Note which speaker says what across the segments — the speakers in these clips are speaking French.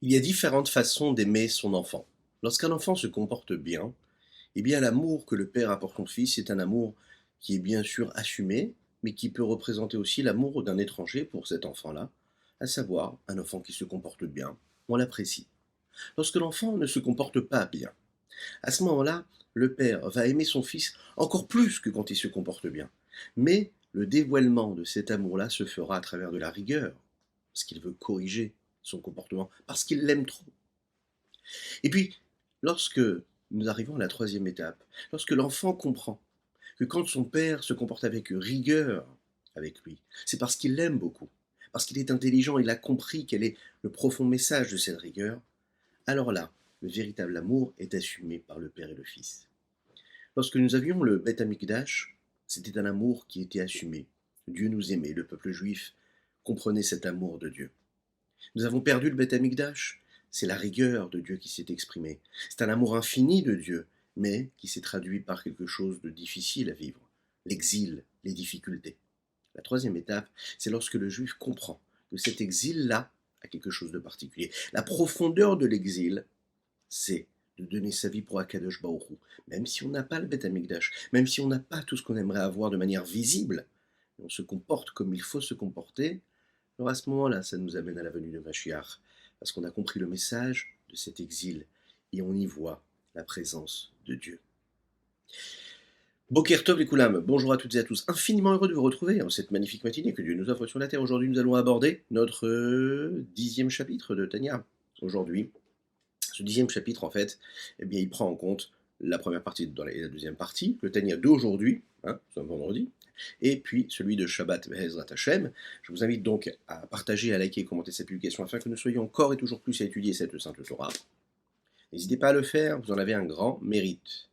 Speaker 1: Il y a différentes façons d'aimer son enfant. Lorsqu'un enfant se comporte bien, eh bien l'amour que le père apporte son fils est un amour qui est bien sûr assumé, mais qui peut représenter aussi l'amour d'un étranger pour cet enfant-là, à savoir un enfant qui se comporte bien, on l'apprécie. Lorsque l'enfant ne se comporte pas bien, à ce moment-là, le père va aimer son fils encore plus que quand il se comporte bien. Mais le dévoilement de cet amour-là se fera à travers de la rigueur, parce qu'il veut corriger son comportement, parce qu'il l'aime trop. Et puis, lorsque nous arrivons à la troisième étape, lorsque l'enfant comprend que quand son père se comporte avec rigueur avec lui, c'est parce qu'il l'aime beaucoup, parce qu'il est intelligent, il a compris quel est le profond message de cette rigueur, alors là, le véritable amour est assumé par le père et le fils. Lorsque nous avions le Beth Amikdash, c'était un amour qui était assumé. Dieu nous aimait, le peuple juif comprenait cet amour de Dieu. Nous avons perdu le Beth Amikdash. C'est la rigueur de Dieu qui s'est exprimée. C'est un amour infini de Dieu, mais qui s'est traduit par quelque chose de difficile à vivre. L'exil, les difficultés. La troisième étape, c'est lorsque le juif comprend que cet exil-là a quelque chose de particulier. La profondeur de l'exil, c'est de donner sa vie pour Akadosh Baruch Hu. Même si on n'a pas le Beth Amikdash, même si on n'a pas tout ce qu'on aimerait avoir de manière visible, on se comporte comme il faut se comporter, alors à ce moment-là, ça nous amène à la venue de Mashiach, parce qu'on a compris le message de cet exil et on y voit la présence de Dieu. Boker Tov les Koulam, bonjour à toutes et à tous, infiniment heureux de vous retrouver en cette magnifique matinée que Dieu nous offre sur la terre. Aujourd'hui, nous allons aborder notre 10e chapitre de Tania. Aujourd'hui, ce 10e chapitre, en fait, eh bien, il prend en compte la première partie et la deuxième partie, le Tania d'aujourd'hui, nous sommes vendredi, et puis celui de Shabbat Bezrat Hashem. Je vous invite donc à partager, à liker et commenter cette publication afin que nous soyons encore et toujours plus à étudier cette Sainte Torah. N'hésitez pas à le faire, vous en avez un grand mérite.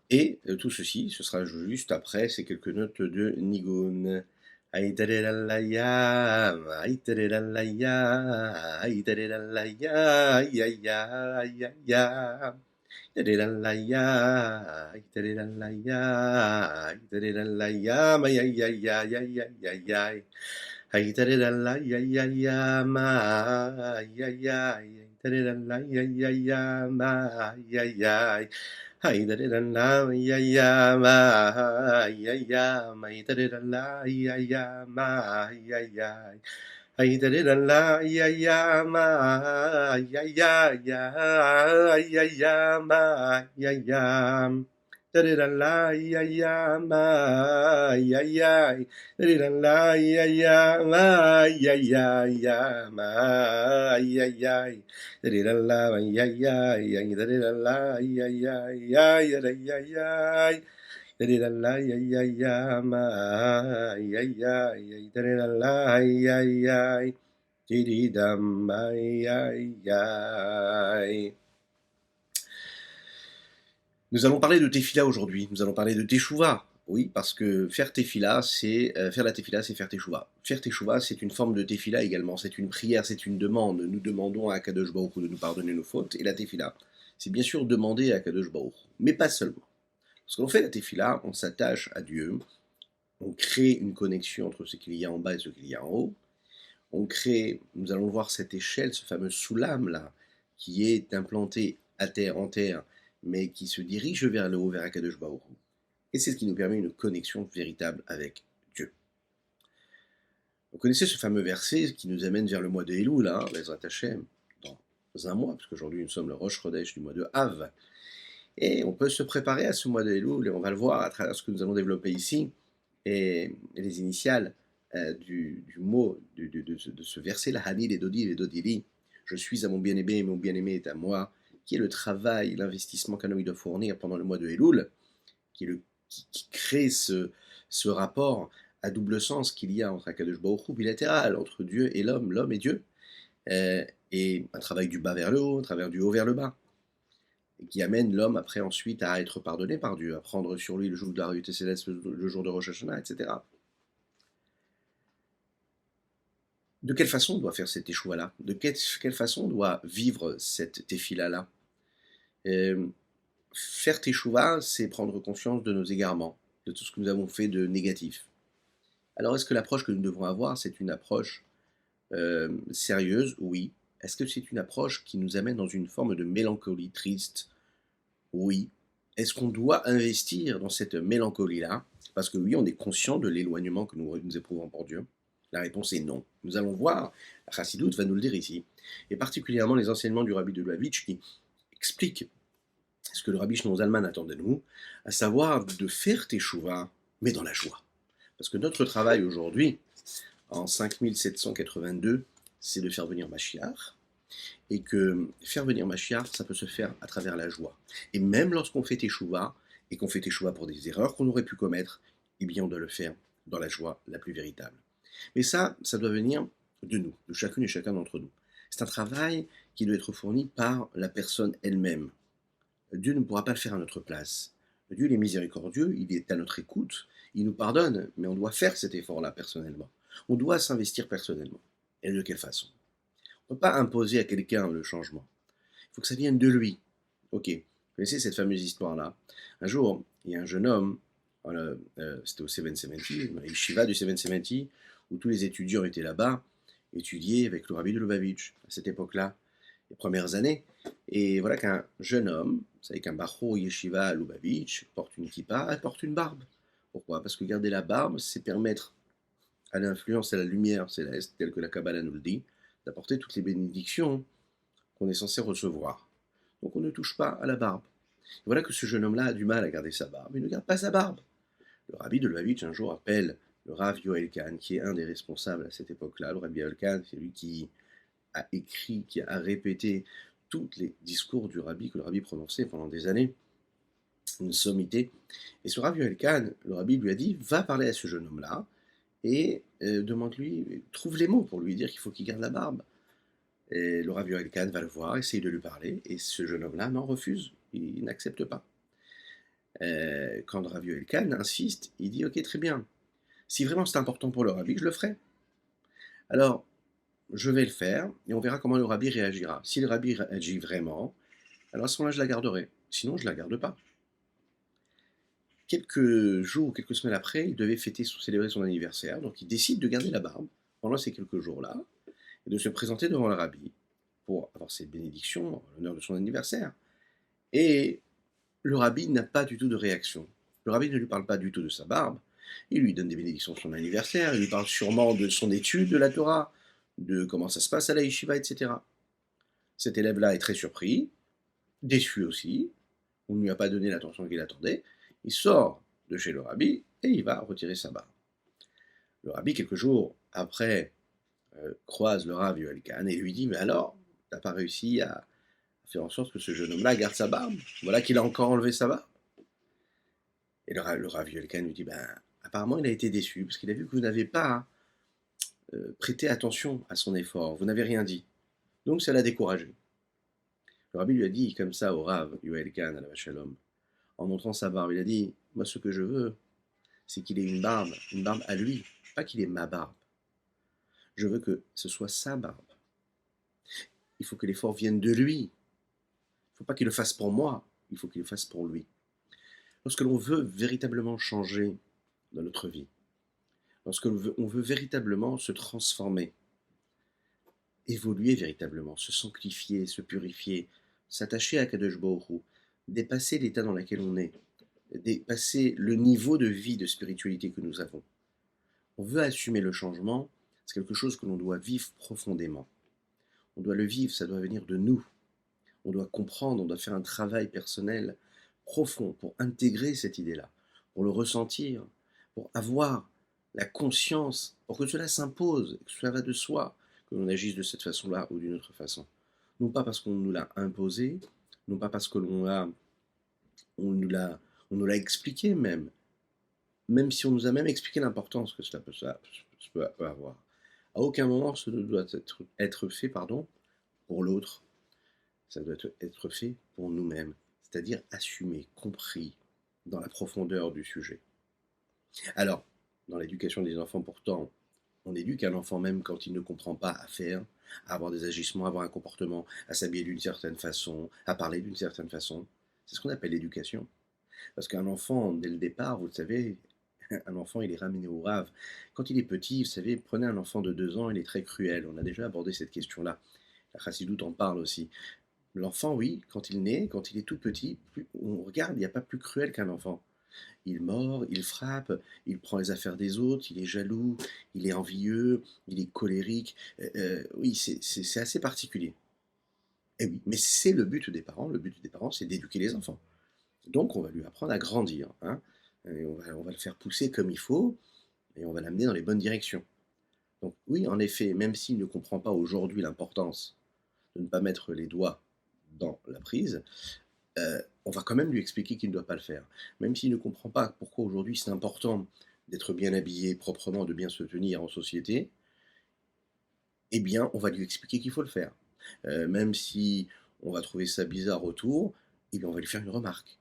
Speaker 1: Et tout ceci, ce sera juste après ces quelques notes de Nigun. Aïtarelalaya, aïtarelalaya, aïtarelalaya, aïe aïe aïe aïe aïe. Itarelalaya, itarelalaya, itarelalaya, ma ya ya ya ya ya ya ya. Itarelalaya ya ya ma ya ya. Itarelalaya ya ya ma ya ya. Itarelalaya ya ma ya ya. Ma itarelalaya ya ma ya ya. Ay da da la ya ya ma ya ya ya ya ya ma ya ya da da la ya ya ma ya ya da da la ya ya ma ya ya ya ma ya ya da da la ya ya ya da da la ya ya ya ya da ya ya da-da-la, ya, ya, ya, ma, ya, ya, ya, da-da-la, ya, ya, di-di-dam, ay, ay, ay. Nous allons parler de Tefila aujourd'hui, nous allons parler de Teshuvah. Oui, parce que faire Tefila, c'est faire la Tefila, c'est faire Teshuvah. Faire Teshuvah, c'est une forme de Tefila également, c'est une prière, c'est une demande. Nous demandons à Kadosh Baruch Hu de nous pardonner nos fautes, et la Tefila, c'est bien sûr demander à Kadosh Baruch Hu, mais pas seulement. Lorsqu'on fait la Tefila, on s'attache à Dieu, on crée une connexion entre ce qu'il y a en bas et ce qu'il y a en haut. On crée, nous allons voir cette échelle, ce fameux soulam là, qui est implanté à terre, en terre, mais qui se dirige vers le haut, vers Akadosh Baruch Hu. Et c'est ce qui nous permet une connexion véritable avec Dieu. Vous connaissez ce fameux verset qui nous amène vers le mois de Elul, là, Bezrat Hashem, dans un mois, parce qu'aujourd'hui nous sommes le Rosh Chodesh du mois de Av. Et on peut se préparer à ce mois de Elul, et on va le voir à travers ce que nous allons développer ici, et les initiales du mot de ce verset, la Hanil et Dodi et Dodili, je suis à mon bien-aimé et mon bien-aimé est à moi, qui est le travail, l'investissement qu'un homme doit fournir pendant le mois de Elul, qui crée ce rapport à double sens qu'il y a entre Akadosh Baruch Hu, bilatéral, entre Dieu et l'homme et Dieu, et un travail du bas vers le haut, un travail du haut vers le bas, et qui amène l'homme après ensuite à être pardonné par Dieu, à prendre sur lui le joug de la royauté céleste, le jour de Rosh Hashanah, etc. De quelle façon on doit faire cette échoua-là? De quelle façon on doit vivre cette tefila-là? Faire teshuva, c'est prendre conscience de nos égarements, de tout ce que nous avons fait de négatif. Alors est-ce que l'approche que nous devons avoir, c'est une approche sérieuse? Oui. Est-ce que c'est une approche qui nous amène dans une forme de mélancolie triste? Oui. Est-ce qu'on doit investir dans cette mélancolie-là? Parce que oui, on est conscient de l'éloignement que nous éprouvons pour Dieu. La réponse est non. Nous allons voir, la Chassidoute va nous le dire ici, et particulièrement les enseignements du rabbi de Lubavitch qui expliquent ce que le rabbi Shlomo Zalman attend de nous, à savoir de faire teshuva, mais dans la joie. Parce que notre travail aujourd'hui, en 5782, c'est de faire venir Mashiach, et que faire venir Mashiach, ça peut se faire à travers la joie. Et même lorsqu'on fait teshuva, et qu'on fait teshuva pour des erreurs qu'on aurait pu commettre, eh bien on doit le faire dans la joie la plus véritable. Mais ça doit venir de nous, de chacune et chacun d'entre nous. C'est un travail qui doit être fourni par la personne elle-même. Dieu ne pourra pas le faire à notre place. Dieu, il est miséricordieux, il est à notre écoute, il nous pardonne, mais on doit faire cet effort-là personnellement. On doit s'investir personnellement. Et de quelle façon? On ne peut pas imposer à quelqu'un le changement. Il faut que ça vienne de lui. Ok, vous connaissez cette fameuse histoire-là. Un jour, il y a un jeune homme, c'était au 770, le Yeshiva du 770, où tous les étudiants étaient là-bas, étudier avec le rabbi de Lubavitch, à cette époque-là, les premières années. Et voilà qu'un jeune homme, vous savez qu'un Bachor Yeshiva à Lubavitch porte une kippa, porte une barbe. Pourquoi? Parce que garder la barbe, c'est permettre à l'influence et à la lumière céleste, telle que la Kabbalah nous le dit, d'apporter toutes les bénédictions qu'on est censé recevoir. Donc on ne touche pas à la barbe. Et voilà que ce jeune homme-là a du mal à garder sa barbe. Il ne garde pas sa barbe. Le rabbi de Lubavitch un jour appelle le Rav Yoel Kahn, qui est un des responsables à cette époque-là. Le Rabbi Yoel Kahn, c'est lui qui a écrit, qui a répété tous les discours du rabbi que le rabbi prononçait pendant des années, une sommité. Et ce Rav Yoel Kahn, le rabbi lui a dit, va parler à ce jeune homme-là et demande-lui, trouve les mots pour lui dire qu'il faut qu'il garde la barbe. Et le Rav Yoel Kahn va le voir, essaye de lui parler, et ce jeune homme-là n'en refuse, il n'accepte pas. Quand le Rav Yoel Kahn insiste, il dit, ok, très bien, si vraiment c'est important pour le rabbi, je le ferai. Alors, je vais le faire, et on verra comment le rabbi réagira. Si le rabbi réagit vraiment, alors à ce moment-là, je la garderai. Sinon, je ne la garde pas. Quelques jours, quelques semaines après, il devait célébrer son anniversaire, donc il décide de garder la barbe pendant ces quelques jours-là, et de se présenter devant le rabbi pour avoir ses bénédictions en l'honneur de son anniversaire. Et le rabbi n'a pas du tout de réaction. Le rabbi ne lui parle pas du tout de sa barbe. Il lui donne des bénédictions de son anniversaire, il lui parle sûrement de son étude de la Torah, de comment ça se passe à la yeshiva, etc. Cet élève-là est très surpris, déçu aussi, on ne lui a pas donné l'attention qu'il attendait, il sort de chez le rabbi et il va retirer sa barbe. Le rabbi, quelques jours après, croise le Rav Yoel Kahn et lui dit, mais alors, t'as pas réussi à faire en sorte que ce jeune homme-là garde sa barbe? Voilà qu'il a encore enlevé sa barbe. Et le Rav Yoel Kahn lui dit, ben, apparemment il a été déçu, parce qu'il a vu que vous n'avez pas prêté attention à son effort, vous n'avez rien dit. Donc ça l'a découragé. Le rabbi lui a dit comme ça au Rav Yoel Kahn à la Shalom, en montrant sa barbe, il a dit, moi ce que je veux, c'est qu'il ait une barbe à lui, pas qu'il ait ma barbe. Je veux que ce soit sa barbe. Il faut que l'effort vienne de lui. Il ne faut pas qu'il le fasse pour moi, il faut qu'il le fasse pour lui. Lorsque l'on veut véritablement changer dans notre vie, lorsque l'on veut véritablement se transformer, évoluer véritablement, se sanctifier, se purifier, s'attacher à Kadosh Baruch Hu, dépasser l'état dans lequel on est, dépasser le niveau de vie, de spiritualité que nous avons. On veut assumer le changement, c'est quelque chose que l'on doit vivre profondément. On doit le vivre, ça doit venir de nous. On doit comprendre, on doit faire un travail personnel profond pour intégrer cette idée-là, pour le ressentir, pour avoir la conscience, pour que cela s'impose, que cela va de soi, que l'on agisse de cette façon-là ou d'une autre façon. Non pas parce qu'on nous l'a imposé, non pas parce que on nous l'a expliqué même si on nous a même expliqué l'importance que cela peut avoir. À aucun moment ce ne doit être fait pour l'autre, ça doit être fait pour nous-mêmes, c'est-à-dire assumé, compris dans la profondeur du sujet. Alors, dans l'éducation des enfants pourtant, on éduque un enfant même quand il ne comprend pas à faire, à avoir des agissements, à avoir un comportement, à s'habiller d'une certaine façon, à parler d'une certaine façon. C'est ce qu'on appelle l'éducation. Parce qu'un enfant, dès le départ, vous le savez, un enfant, il est ramené au rave. Quand il est petit, vous savez, prenez un enfant de 2 ans, il est très cruel. On a déjà abordé cette question-là. La chassidoute en parle aussi. L'enfant, oui, quand il naît, quand il est tout petit, plus on regarde, il n'y a pas plus cruel qu'un enfant. Il mord, il frappe, il prend les affaires des autres, il est jaloux, il est envieux, il est colérique. Oui, c'est assez particulier. Et oui, mais c'est le but des parents. Le but des parents, c'est d'éduquer les enfants. Donc on va lui apprendre à grandir, hein, et on va le faire pousser comme il faut et on va l'amener dans les bonnes directions. Donc oui, en effet, même s'il ne comprend pas aujourd'hui l'importance de ne pas mettre les doigts dans la prise, on va quand même lui expliquer qu'il ne doit pas le faire. Même s'il ne comprend pas pourquoi aujourd'hui c'est important d'être bien habillé, proprement, de bien se tenir en société, eh bien, on va lui expliquer qu'il faut le faire. Même si on va trouver ça bizarre autour, eh bien, on va lui faire une remarque.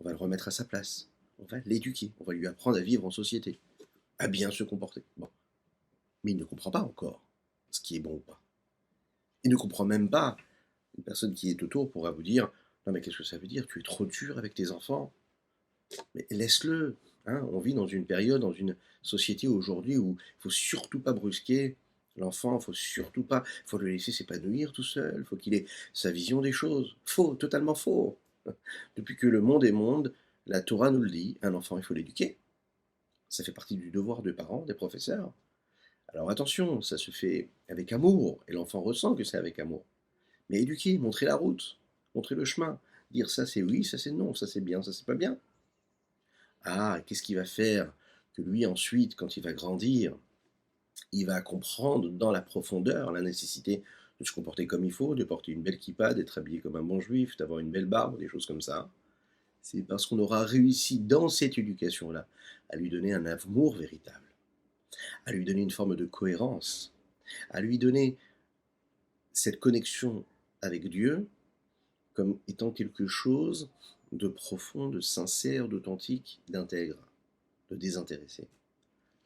Speaker 1: On va le remettre à sa place. On va l'éduquer. On va lui apprendre à vivre en société, à bien se comporter. Bon. Mais il ne comprend pas encore ce qui est bon ou pas. Il ne comprend même pas. Une personne qui est autour pourra vous dire: «Non mais qu'est-ce que ça veut dire? Tu es trop dur avec tes enfants». Mais laisse-le, hein. On vit dans une période, dans une société aujourd'hui où il faut surtout pas brusquer l'enfant, faut surtout pas, faut le laisser s'épanouir tout seul, faut qu'il ait sa vision des choses. Faux, totalement faux. Depuis que le monde est monde, la Torah nous le dit, un enfant, il faut l'éduquer. Ça fait partie du devoir des parents, des professeurs. Alors attention, ça se fait avec amour, et l'enfant ressent que c'est avec amour. Mais éduquer, montrer la route, montrer le chemin, dire ça c'est oui, ça c'est non, ça c'est bien, ça c'est pas bien. Ah, qu'est-ce qu'il va faire que lui ensuite, quand il va grandir, il va comprendre dans la profondeur la nécessité de se comporter comme il faut, de porter une belle kippa, d'être habillé comme un bon juif, d'avoir une belle barbe, des choses comme ça. C'est parce qu'on aura réussi dans cette éducation-là à lui donner un amour véritable, à lui donner une forme de cohérence, à lui donner cette connexion avec Dieu comme étant quelque chose de profond, de sincère, d'authentique, d'intègre, de désintéressé.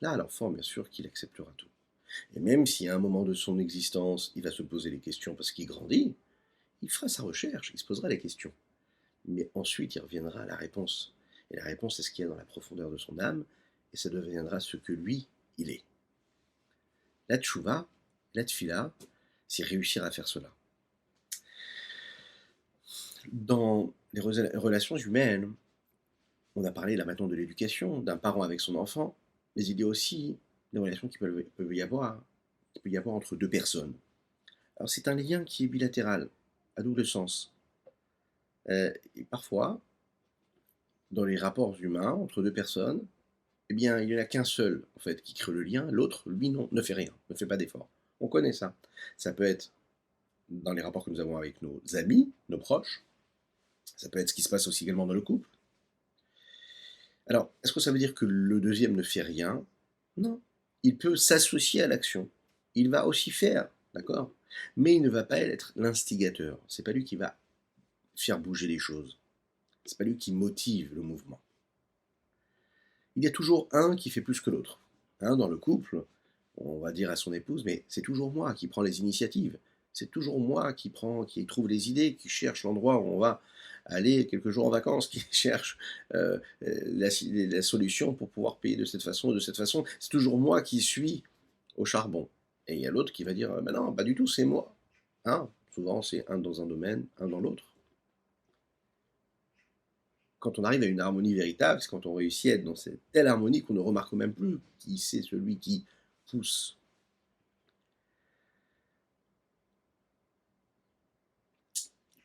Speaker 1: Là, l'enfant, bien sûr qu'il acceptera tout. Et même si à un moment de son existence, il va se poser les questions parce qu'il grandit, il fera sa recherche, il se posera les questions. Mais ensuite, il reviendra à la réponse. Et la réponse, c'est ce qu'il y a dans la profondeur de son âme, et ça deviendra ce que lui, il est. La tchouva, la tfila, c'est réussir à faire cela. Dans les relations humaines, on a parlé là maintenant de l'éducation, d'un parent avec son enfant, mais il y a aussi des relations qui peut y avoir entre deux personnes. Alors c'est un lien qui est bilatéral, à double sens. Et parfois, dans les rapports humains entre deux personnes, eh bien, il n'y en a qu'un seul, en fait, qui crée le lien, l'autre, lui, non, ne fait rien, ne fait pas d'effort. On connaît ça. Ça peut être dans les rapports que nous avons avec nos amis, nos proches, ça peut être ce qui se passe aussi également dans le couple. Alors, est-ce que ça veut dire que le deuxième ne fait rien? Non. Il peut s'associer à l'action. Il va aussi faire, d'accord? Mais il ne va pas être l'instigateur. C'est pas lui qui va faire bouger les choses. C'est pas lui qui motive le mouvement. Il y a toujours un qui fait plus que l'autre. Hein, dans le couple, on va dire à son épouse, mais c'est toujours moi qui prends les initiatives. C'est toujours moi qui trouve les idées, qui cherche l'endroit où on va aller quelques jours en vacances, qui cherche la solution pour pouvoir payer de cette façon ou de cette façon. C'est toujours moi qui suis au charbon. Et il y a l'autre qui va dire, ben non, pas du tout, c'est moi. Hein, souvent, c'est un dans un domaine, un dans l'autre. Quand on arrive à une harmonie véritable, c'est quand on réussit à être dans cette telle harmonie qu'on ne remarque même plus qui c'est celui qui pousse.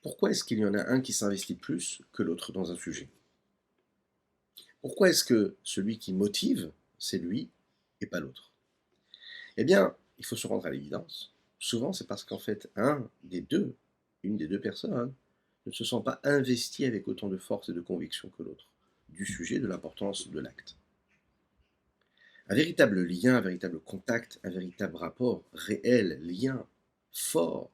Speaker 1: Pourquoi est-ce qu'il y en a un qui s'investit plus que l'autre dans un sujet? Pourquoi est-ce que celui qui motive, c'est lui et pas l'autre? Eh bien, il faut se rendre à l'évidence. Souvent, c'est parce qu'en fait, une des deux personnes, ne se sent pas investi avec autant de force et de conviction que l'autre, du sujet, de l'importance de l'acte. Un véritable lien, un véritable contact, un véritable rapport réel, lien, fort,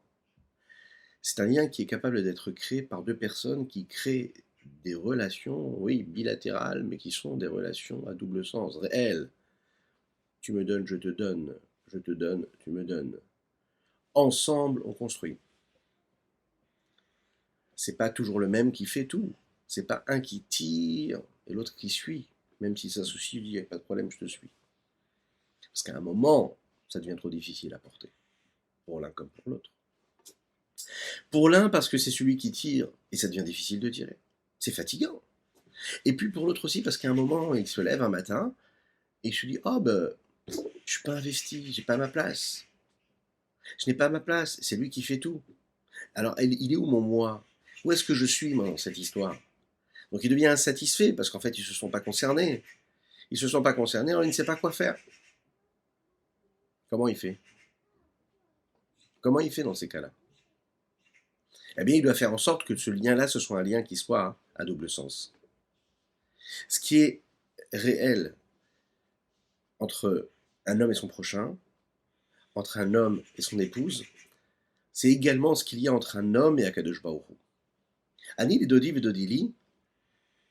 Speaker 1: c'est un lien qui est capable d'être créé par deux personnes qui créent des relations, oui, bilatérales, mais qui sont des relations à double sens, réelles. Tu me donnes, je te donne, tu me donnes. Ensemble, on construit. C'est pas toujours le même qui fait tout. C'est pas un qui tire et l'autre qui suit. Même si ça soucie, il dit, pas de problème, je te suis. Parce qu'à un moment, ça devient trop difficile à porter, pour l'un comme pour l'autre. Pour l'un, parce que c'est celui qui tire, et ça devient difficile de tirer. C'est fatigant. Et puis pour l'autre aussi, parce qu'à un moment, il se lève un matin, et il se dit, oh ben, je suis pas investi, j'ai pas ma place. Je n'ai pas ma place, c'est lui qui fait tout. Alors, il est où mon moi? Où est-ce que je suis, moi, dans cette histoire? Donc il devient insatisfait, parce qu'en fait, ils ne se sont pas concernés. Ils ne se sont pas concernés, alors il ne sait pas quoi faire. Comment il fait? Comment il fait dans ces cas-là? Eh bien, il doit faire en sorte que ce lien-là, ce soit un lien qui soit à double sens. Ce qui est réel entre un homme et son prochain, entre un homme et son épouse, c'est également ce qu'il y a entre un homme et Akadosh Baruch Hu. Ani et Dodi Vedodili,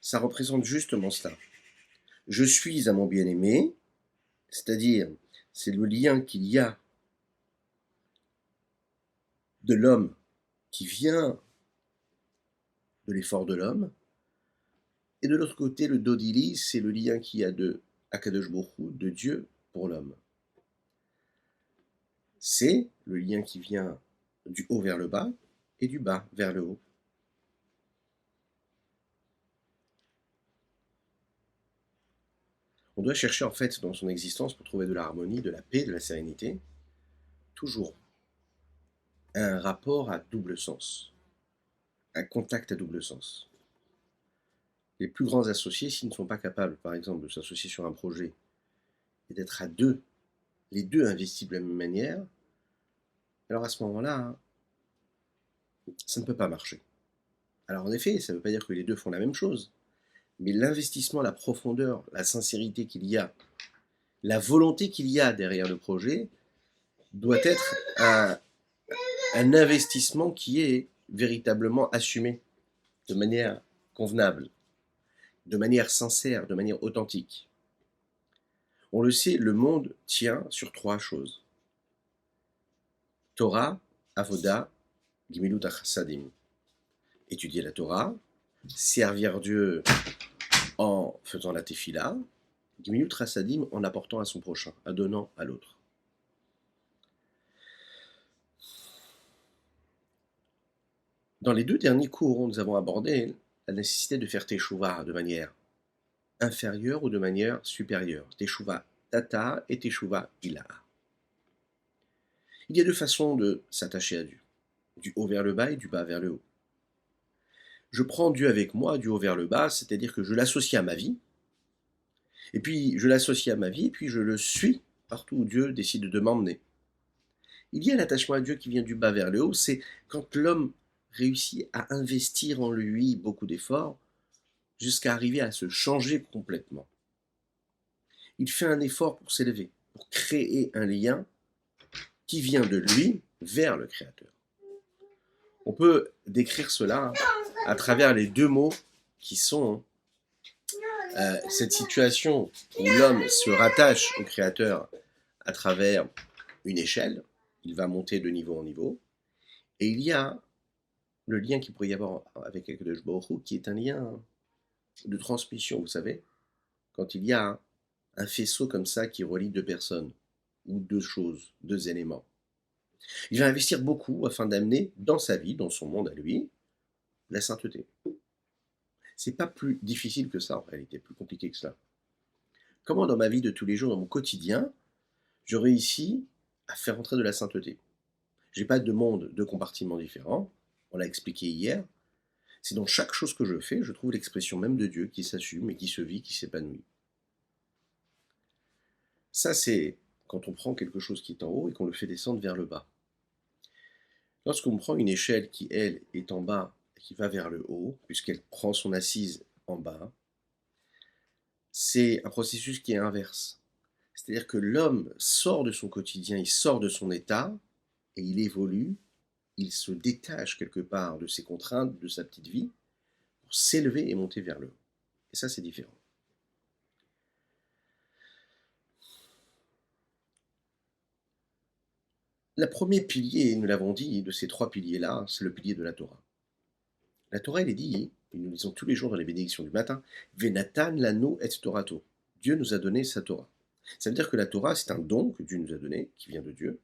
Speaker 1: ça représente justement cela. Je suis à mon bien-aimé, c'est-à-dire, c'est le lien qu'il y a de l'homme qui vient de l'effort de l'homme, et de l'autre côté, le Dodili, c'est le lien qu'il y a de Akadosh Baruch Hu, de Dieu pour l'homme. C'est le lien qui vient du haut vers le bas et du bas vers le haut. On doit chercher en fait dans son existence pour trouver de l'harmonie, de la paix, de la sérénité, toujours un rapport à double sens, un contact à double sens. Les plus grands associés, s'ils ne sont pas capables, par exemple, de s'associer sur un projet et d'être à deux, les deux investis de la même manière, alors à ce moment-là, ça ne peut pas marcher. Alors en effet, ça ne veut pas dire que les deux font la même chose, mais l'investissement, la profondeur, la sincérité qu'il y a, la volonté qu'il y a derrière le projet, doit être un investissement qui est véritablement assumé de manière convenable, de manière sincère, de manière authentique. On le sait, le monde tient sur trois choses. Torah, Avoda, Gimilut Chassadim. Étudier la Torah, servir Dieu en faisant la tefila, Gimilut Chassadim en apportant à son prochain, en donnant à l'autre. Dans les deux derniers cours, nous avons abordé la nécessité de faire teshuva de manière inférieure ou de manière supérieure. Teshuva tata et teshuva ila. Il y a deux façons de s'attacher à Dieu, du haut vers le bas et du bas vers le haut. Je prends Dieu avec moi, du haut vers le bas, c'est-à-dire que je l'associe à ma vie, et puis je l'associe à ma vie, et puis je le suis partout où Dieu décide de m'emmener. Il y a l'attachement à Dieu qui vient du bas vers le haut, c'est quand l'homme réussit à investir en lui beaucoup d'efforts, jusqu'à arriver à se changer complètement. Il fait un effort pour s'élever, pour créer un lien qui vient de lui vers le Créateur. On peut décrire cela à travers les deux mots qui sont cette situation où l'homme se rattache au Créateur à travers une échelle, il va monter de niveau en niveau, et il y a le lien qu'il pourrait y avoir avec Akadosh Baruch Hu, qui est un lien de transmission, vous savez, quand il y a un faisceau comme ça qui relie deux personnes, ou deux choses, deux éléments. Il va investir beaucoup afin d'amener dans sa vie, dans son monde à lui, la sainteté. C'est pas plus difficile que ça en réalité, plus compliqué que cela. Comment dans ma vie de tous les jours, dans mon quotidien, je réussis à faire entrer de la sainteté? J'ai pas de monde, deux compartiments différents, on l'a expliqué hier. C'est dans chaque chose que je fais, je trouve l'expression même de Dieu qui s'assume et qui se vit, qui s'épanouit. Ça, c'est quand on prend quelque chose qui est en haut et qu'on le fait descendre vers le bas. Lorsqu'on prend une échelle qui, elle, est en bas et qui va vers le haut, puisqu'elle prend son assise en bas, c'est un processus qui est inverse. C'est-à-dire que l'homme sort de son quotidien, il sort de son état, et il évolue, il se détache quelque part de ses contraintes, de sa petite vie, pour s'élever et monter vers le haut. Et ça, c'est différent. Le premier pilier, nous l'avons dit, de ces trois piliers-là, c'est le pilier de la Torah. La Torah, elle est dit, et nous lisons tous les jours dans les bénédictions du matin, Venatan lanu et Torato. Dieu nous a donné sa Torah. Ça veut dire que la Torah, c'est un don que Dieu nous a donné, qui vient de Dieu.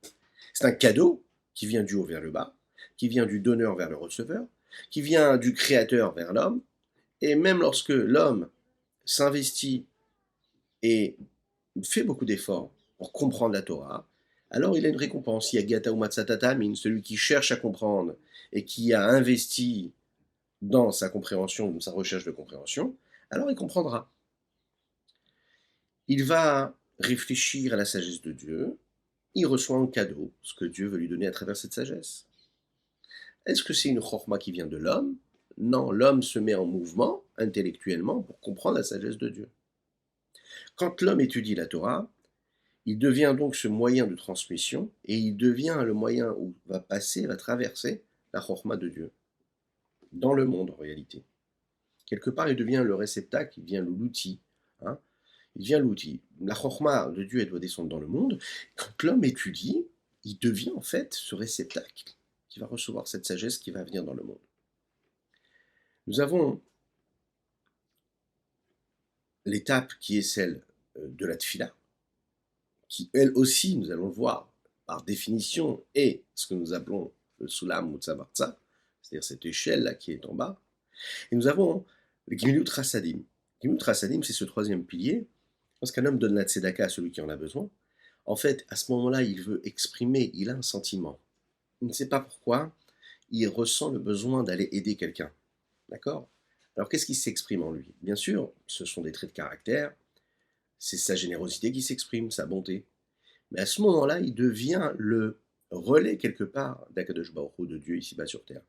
Speaker 1: C'est un cadeau qui vient du haut vers le bas. qui vient du donneur vers le receveur, qui vient du créateur vers l'homme, et même lorsque l'homme s'investit et fait beaucoup d'efforts pour comprendre la Torah, alors il a une récompense. Yagata Umatsatatamin, celui qui cherche à comprendre et qui a investi dans sa compréhension, dans sa recherche de compréhension, alors il comprendra. Il va réfléchir à la sagesse de Dieu, il reçoit en cadeau ce que Dieu veut lui donner à travers cette sagesse. Est-ce que c'est une chorma qui vient de l'homme? Non, l'homme se met en mouvement intellectuellement pour comprendre la sagesse de Dieu. Quand l'homme étudie la Torah, il devient donc ce moyen de transmission et il devient le moyen où va traverser la chorma de Dieu dans le monde en réalité. Quelque part, il devient le réceptacle, il devient l'outil. Hein, il devient l'outil. La chorma de Dieu, elle doit descendre dans le monde. Quand l'homme étudie, il devient en fait ce réceptacle qui va recevoir cette sagesse qui va venir dans le monde. Nous avons l'étape qui est celle de la tfila, qui elle aussi, nous allons le voir, par définition, est ce que nous appelons le sulam ou tzavartza, c'est-à-dire cette échelle-là qui est en bas. Et nous avons le gimilut rasadim. Gimilut rasadim, c'est ce troisième pilier. Lorsqu'un homme donne la tzedaka à celui qui en a besoin, en fait, à ce moment-là, il veut exprimer, il a un sentiment. Il ne sait pas pourquoi, il ressent le besoin d'aller aider quelqu'un. D'accord? Alors, qu'est-ce qui s'exprime en lui? Bien sûr, ce sont des traits de caractère, c'est sa générosité qui s'exprime, sa bonté. Mais à ce moment-là, il devient le relais quelque part d'Akadosh Baruch Hu, de Dieu ici-bas sur terre.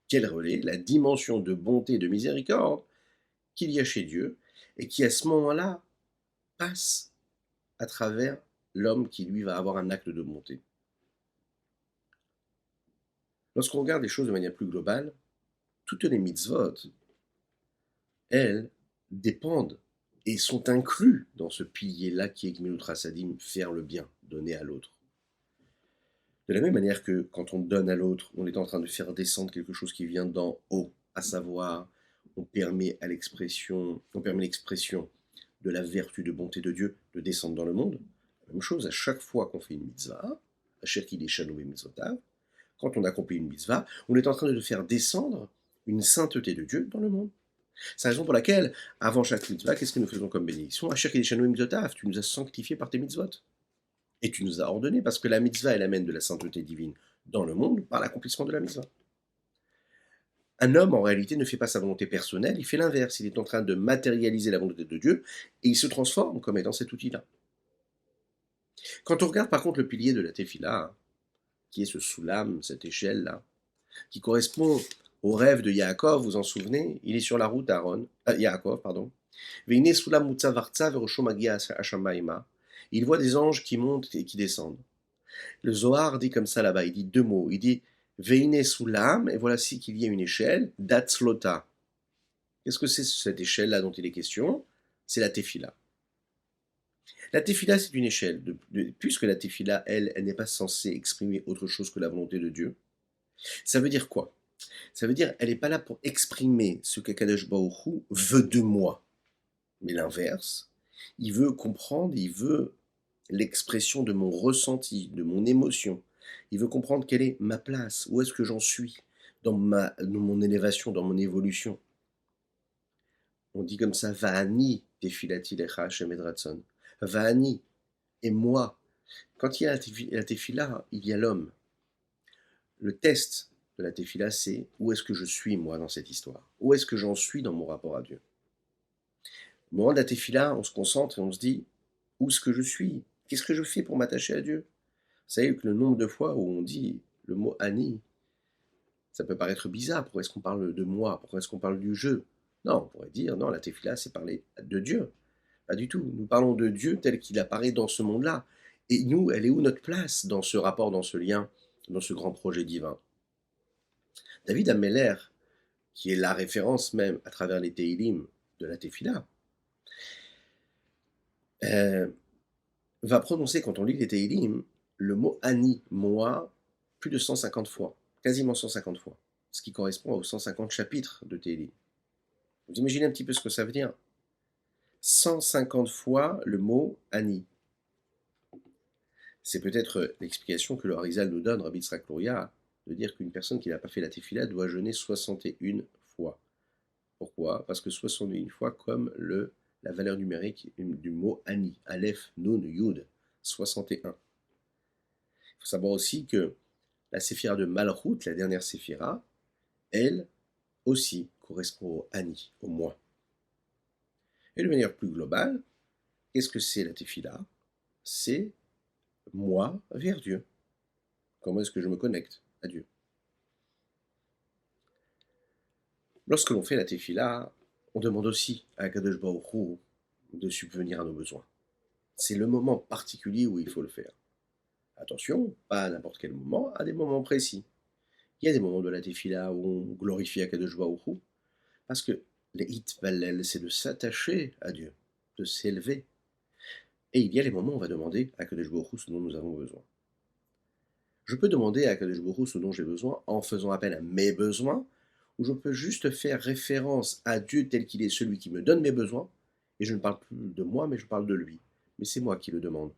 Speaker 1: Quel relais? La dimension de bonté et de miséricorde qu'il y a chez Dieu et qui à ce moment-là passe à travers l'homme qui lui va avoir un acte de bonté. Lorsqu'on regarde les choses de manière plus globale, toutes les mitzvot, elles, dépendent et sont inclus dans ce pilier-là qui est Gmilut Rasadim, faire le bien, donner à l'autre. De la même manière que quand on donne à l'autre, on est en train de faire descendre quelque chose qui vient d'en haut, à savoir, on permet l'expression de la vertu de bonté de Dieu de descendre dans le monde. La même chose, à chaque fois qu'on fait une mitzvah, à chaque idéchanou et mitzvotav, quand on accomplit une mitzvah, on est en train de faire descendre une sainteté de Dieu dans le monde. C'est la raison pour laquelle, avant chaque mitzvah, qu'est-ce que nous faisons comme bénédiction? À chaque idéchanou et mitzvotav, tu nous as sanctifiés par tes mitzvot. Et tu nous as ordonné, parce que la mitzvah, elle amène de la sainteté divine dans le monde par l'accomplissement de la mitzvah. Un homme, en réalité, ne fait pas sa volonté personnelle, il fait l'inverse. Il est en train de matérialiser la volonté de Dieu et il se transforme comme étant cet outil-là. Quand on regarde par contre le pilier de la tefila, qui est ce soulam, cette échelle-là, qui correspond au rêve de Yaakov, vous en souvenez? Il est sur la route d'Aaron, Yaakov, pardon. Veine soulam mutzavartza verosho magia hashamaima. Il voit des anges qui montent et qui descendent. Le Zohar dit comme ça là-bas, il dit deux mots. Il dit Veine Soulam, et voici qu'il y a une échelle, Datslota. Qu'est-ce que c'est cette échelle-là dont il est question? C'est la Tefila. La Tefila, c'est une échelle. Puisque la Tefila, elle n'est pas censée exprimer autre chose que la volonté de Dieu, ça veut dire quoi? Ça veut dire elle n'est pas là pour exprimer ce qu'Akadosh Baruch Hu veut de moi, mais l'inverse. Il veut comprendre, il veut l'expression de mon ressenti, de mon émotion. Il veut comprendre quelle est ma place, où est-ce que j'en suis dans mon élévation, dans mon évolution. On dit comme ça, Va'ani tefilati lecha Hashem et Ratson. Va'ani, et moi. Quand il y a la tefila, il y a l'homme. Le test de la tefila, c'est où est-ce que je suis, moi, dans cette histoire? Où est-ce que j'en suis dans mon rapport à Dieu? Au moment de la tefila, on se concentre et on se dit, où est-ce que je suis? Qu'est-ce que je fais pour m'attacher à Dieu? Vous savez que le nombre de fois où on dit le mot Ani, ça peut paraître bizarre. Pourquoi est-ce qu'on parle de moi? Pourquoi est-ce qu'on parle du jeu? Non, on pourrait dire, non, la tefila, c'est parler de Dieu. Pas du tout. Nous parlons de Dieu tel qu'il apparaît dans ce monde-là. Et nous, elle est où notre place dans ce rapport, dans ce lien, dans ce grand projet divin? David Ameller, qui est la référence même à travers les Teilim de la tefila, va prononcer, quand on lit les Teilim, le mot Ani, moi, plus de 150 fois, quasiment 150 fois, ce qui correspond aux 150 chapitres de Teilim. Vous imaginez un petit peu ce que ça veut dire? 150 fois le mot Ani. C'est peut-être l'explication que le Harizal nous donne, Rabbi Yitzhak Luria, de dire qu'une personne qui n'a pas fait la tefila doit jeûner 61 fois. Pourquoi? Parce que 61 fois comme la valeur numérique du mot Ani, Aleph, Nun, Yud, 61. Il faut savoir aussi que la séphira de Malchut, la dernière séphira, elle aussi correspond au Ani, au moi. Et de manière plus globale, qu'est-ce que c'est la tefila? C'est moi vers Dieu. Comment est-ce que je me connecte à Dieu? Lorsque l'on fait la tefila, on demande aussi à Kadosh Baruch Hu de subvenir à nos besoins. C'est le moment particulier où il faut le faire. Attention, pas à n'importe quel moment, à des moments précis. Il y a des moments de la tefila où on glorifie Akadosh Baruch Hu, parce que les hitvalel, c'est de s'attacher à Dieu, de s'élever. Et il y a les moments où on va demander à Akadosh Baruch Hu ce dont nous avons besoin. Je peux demander à Akadosh Baruch Hu ce dont j'ai besoin en faisant appel à mes besoins, ou je peux juste faire référence à Dieu tel qu'il est celui qui me donne mes besoins, et je ne parle plus de moi, mais je parle de lui. Mais c'est moi qui le demande.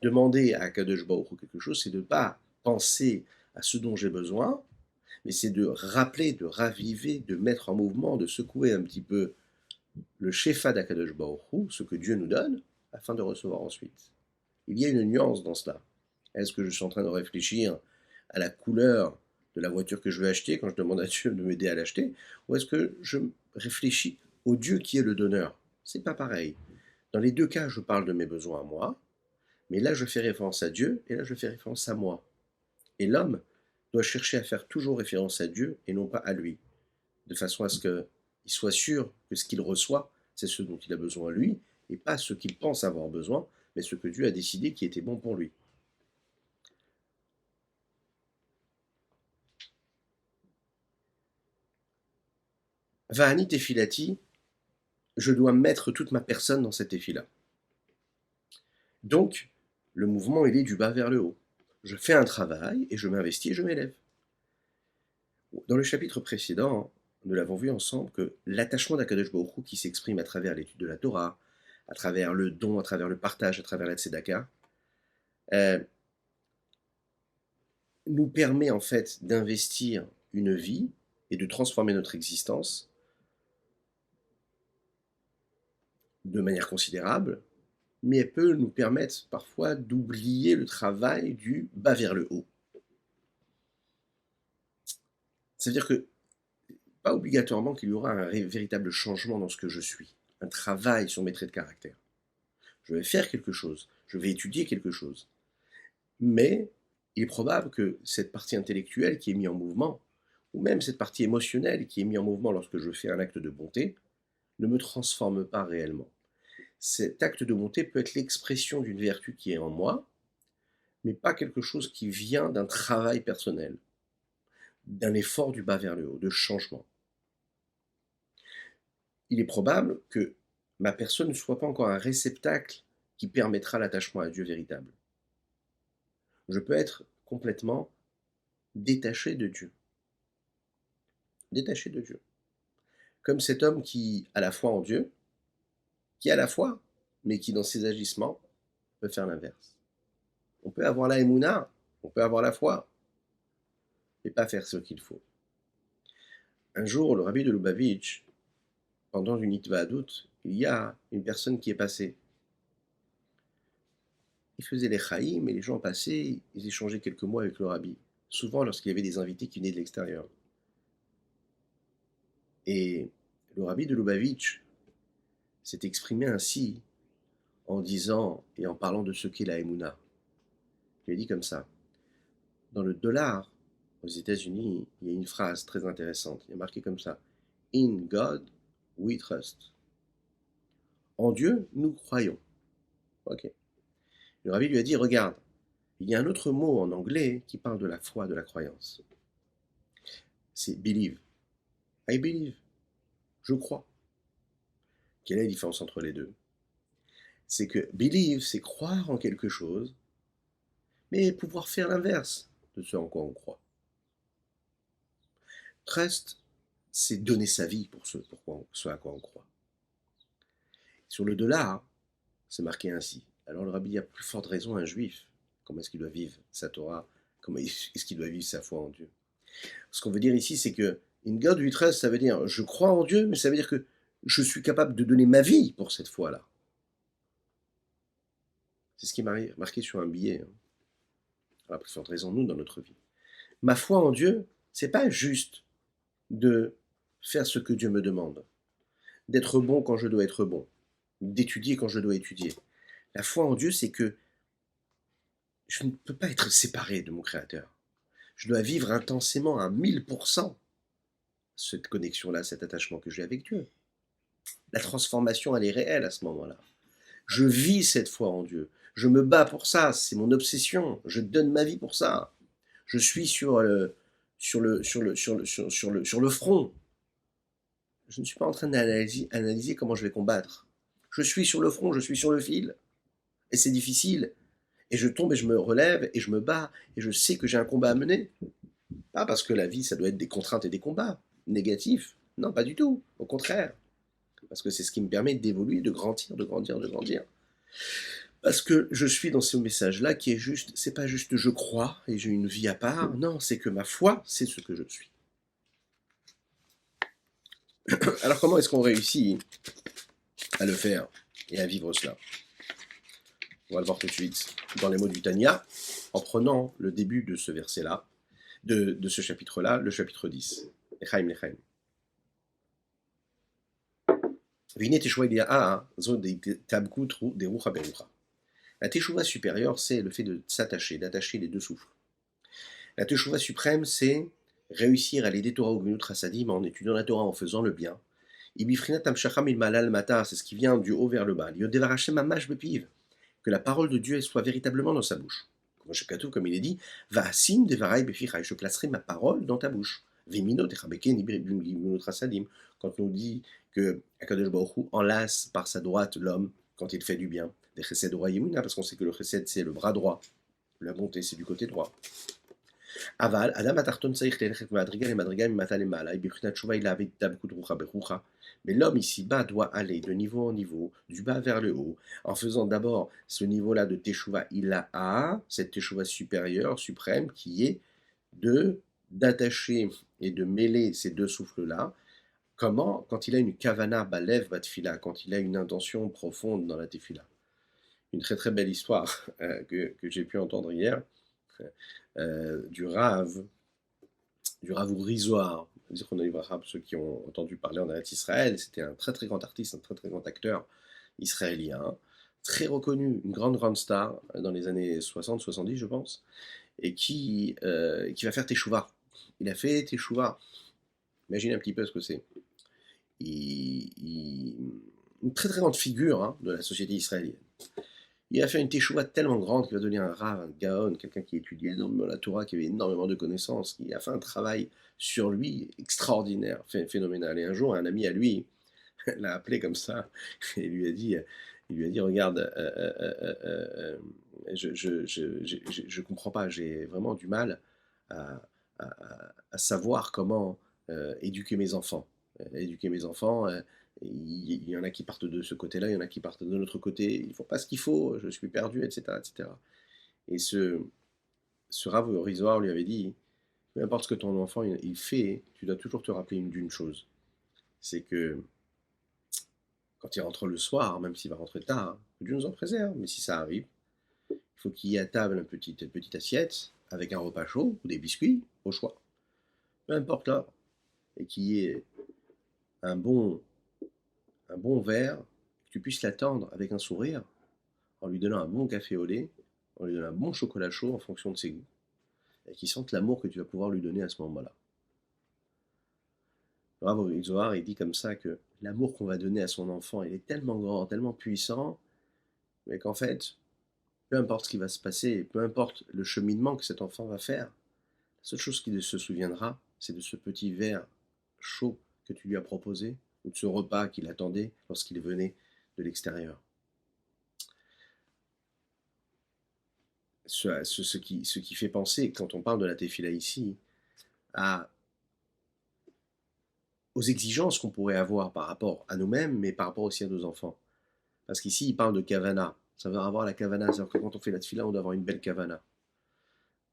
Speaker 1: Demander à Akadosh Baruch Hu quelque chose, c'est de ne pas penser à ce dont j'ai besoin, mais c'est de rappeler, de raviver, de mettre en mouvement, de secouer un petit peu le Shefa d'Akadosh Baruch Hu, ce que Dieu nous donne, afin de recevoir ensuite. Il y a une nuance dans cela. Est-ce que je suis en train de réfléchir à la couleur de la voiture que je vais acheter quand je demande à Dieu de m'aider à l'acheter, ou est-ce que je réfléchis au Dieu qui est le donneur? C'est pas pareil. Dans les deux cas, je parle de mes besoins à moi, mais là, je fais référence à Dieu, et là, je fais référence à moi. Et l'homme doit chercher à faire toujours référence à Dieu et non pas à lui, de façon à ce qu'il soit sûr que ce qu'il reçoit, c'est ce dont il a besoin lui, et pas ce qu'il pense avoir besoin, mais ce que Dieu a décidé qui était bon pour lui. Va'ani tefilati, je dois mettre toute ma personne dans cette tefila. Donc, le mouvement, il est du bas vers le haut. Je fais un travail et je m'investis et je m'élève. Dans le chapitre précédent, nous l'avons vu ensemble que l'attachement d'Akadosh Baruch Hu qui s'exprime à travers l'étude de la Torah, à travers le don, à travers le partage, à travers la tzedaka, nous permet en fait d'investir une vie et de transformer notre existence de manière considérable, mais elle peut nous permettre parfois d'oublier le travail du bas vers le haut. C'est-à-dire que pas obligatoirement qu'il y aura un véritable changement dans ce que je suis, un travail sur mes traits de caractère. Je vais faire quelque chose, je vais étudier quelque chose. Mais il est probable que cette partie intellectuelle qui est mise en mouvement, ou même cette partie émotionnelle qui est mise en mouvement lorsque je fais un acte de bonté, ne me transforme pas réellement. Cet acte de bonté peut être l'expression d'une vertu qui est en moi, mais pas quelque chose qui vient d'un travail personnel, d'un effort du bas vers le haut, de changement. Il est probable que ma personne ne soit pas encore un réceptacle qui permettra l'attachement à Dieu véritable. Je peux être complètement détaché de Dieu. Détaché de Dieu. Comme cet homme qui a la foi en Dieu, qui a la foi, mais qui dans ses agissements peut faire l'inverse. On peut avoir la émouna, on peut avoir la foi, mais pas faire ce qu'il faut. Un jour, le rabbi de Lubavitch, pendant une hitvadout, il y a une personne qui est passée. Il faisait les chaïm et les gens passaient, ils échangeaient quelques mots avec le rabbi, souvent lorsqu'il y avait des invités qui venaient de l'extérieur. Et le rabbi de Lubavitch s'est exprimé ainsi en disant et en parlant de ce qu'est la Emouna. Il a dit comme ça. Dans le dollar, aux États-Unis, il y a une phrase très intéressante. Il y a marqué comme ça. In God, we trust. En Dieu, nous croyons. Ok. Le rabbi lui a dit, regarde, il y a un autre mot en anglais qui parle de la foi, de la croyance. C'est believe. I believe. Je crois. Quelle est la différence entre les deux? C'est que believe, c'est croire en quelque chose, mais pouvoir faire l'inverse de ce en quoi on croit. Trust, c'est donner sa vie pour ce à quoi on croit. Sur le dollar, c'est marqué ainsi. Alors le rabbi a plus forte raison un juif. Comment est-ce qu'il doit vivre sa Torah? comment est-ce qu'il doit vivre sa foi en Dieu? Ce qu'on veut dire ici, c'est que in God we trust, ça veut dire je crois en Dieu, mais ça veut dire que je suis capable de donner ma vie pour cette foi-là. C'est ce qui est marqué sur un billet, hein, à la plus forte raison, nous, dans notre vie. Ma foi en Dieu, c'est pas juste de faire ce que Dieu me demande, d'être bon quand je dois être bon, d'étudier quand je dois étudier. La foi en Dieu, c'est que je ne peux pas être séparé de mon Créateur. Je dois vivre intensément à 1000% cette connexion-là, cet attachement que j'ai avec Dieu. La transformation, elle est réelle à ce moment-là. Je vis cette foi en Dieu. Je me bats pour ça, c'est mon obsession. Je donne ma vie pour ça. Je suis sur le front. Je ne suis pas en train d'analyser comment je vais combattre. Je suis sur le front, je suis sur le fil. Et c'est difficile. Et je tombe et je me relève et je me bats. Et je sais que j'ai un combat à mener. Pas parce que la vie, ça doit être des contraintes et des combats négatifs. Non, pas du tout. Au contraire. Parce que c'est ce qui me permet d'évoluer, de grandir, de grandir, de grandir. Parce que je suis dans ce message-là qui est juste, c'est pas juste je crois et j'ai une vie à part. Non, c'est que ma foi, c'est ce que je suis. Alors comment est-ce qu'on réussit à le faire et à vivre cela? On va le voir tout de suite dans les mots du Tanya, en prenant le début de ce verset-là, de ce chapitre-là, le chapitre 10. Lechaim, lechaim. Vine teshuva idia'a, zo de tabkut de rucha berucha. La teshuva supérieure, c'est le fait de s'attacher, d'attacher les deux souffles. La teshuva suprême, c'est réussir à l'aider Torah ou Gminut Chassadim en étudiant la Torah, en faisant le bien. Ibifrinat Amshacham il malal mata, c'est ce qui vient du haut vers le bas. Yodevar Hashem mamash bepiv, que la parole de Dieu soit véritablement dans sa bouche. Comme il est dit, Va'asim devarai befichai, je placerai ma parole dans ta bouche. Vimino techabeke Gminut Chassadim, quand on dit que Akadosh Baruch Hu enlace par sa droite l'homme quand il fait du bien. Des chesed droit yemuna, parce qu'on sait que le chesed c'est le bras droit, la bonté c'est du côté droit. Aval, Adam Atarton Saïch Telechet Madrigal et Madrigal Mimata Lemala, et Bichrina Tchouva il avait Tabkut Rucha Berucha. Mais l'homme ici-bas doit aller de niveau en niveau, du bas vers le haut, en faisant d'abord ce niveau-là de Teshuva Ilaha, cette Teshuva supérieure, suprême, qui est d'attacher et de mêler ces deux souffles-là. Comment? Quand il a une kavana balev batfila, quand il a une intention profonde dans la tefila. Une très très belle histoire que j'ai pu entendre hier du Rav Urizoar, ceux qui ont entendu parler en Eretz Israël. C'était un très très grand artiste, un très très grand acteur israélien, très reconnu, une grande star dans les années 60-70 je pense, et qui va faire Teshuvah. Il a fait Teshuvah. Imaginez un petit peu ce que c'est. Une très très grande figure de la société israélienne. Il a fait une teshuva tellement grande qu'il va devenir un rav, un gaon, quelqu'un qui étudiait énormément la Torah, qui avait énormément de connaissances, qui a fait un travail sur lui extraordinaire, phénoménal. Et un jour, un ami à lui l'a appelé comme ça et lui a dit, regarde, je comprends pas, j'ai vraiment du mal à savoir comment éduquer mes enfants. Il y en a qui partent de ce côté-là, il y en a qui partent de l'autre côté, ils ne font pas ce qu'il faut, je suis perdu, etc. etc. Et ce Rav Rizor lui avait dit, peu importe ce que ton enfant il fait, tu dois toujours te rappeler d'une chose, c'est que quand il rentre le soir, même s'il va rentrer tard, que Dieu nous en préserve, mais si ça arrive, il faut qu'il y ait à table une petite assiette avec un repas chaud ou des biscuits, au choix, peu importe là, et qu'il y ait un bon verre, que tu puisses l'attendre avec un sourire, en lui donnant un bon café au lait, en lui donnant un bon chocolat chaud en fonction de ses goûts, et qu'il sente l'amour que tu vas pouvoir lui donner à ce moment-là. Le Rav Zohar, il dit comme ça que l'amour qu'on va donner à son enfant, il est tellement grand, tellement puissant, mais qu'en fait, peu importe ce qui va se passer, peu importe le cheminement que cet enfant va faire, la seule chose qu'il se souviendra, c'est de ce petit verre chaud que tu lui as proposé, ou de ce repas qu'il attendait lorsqu'il venait de l'extérieur. Ce qui fait penser, quand on parle de la tefila ici, aux exigences qu'on pourrait avoir par rapport à nous-mêmes, mais par rapport aussi à nos enfants. Parce qu'ici, il parle de kavana. Ça veut avoir la kavana, c'est-à-dire que quand on fait la tefila, on doit avoir une belle kavana.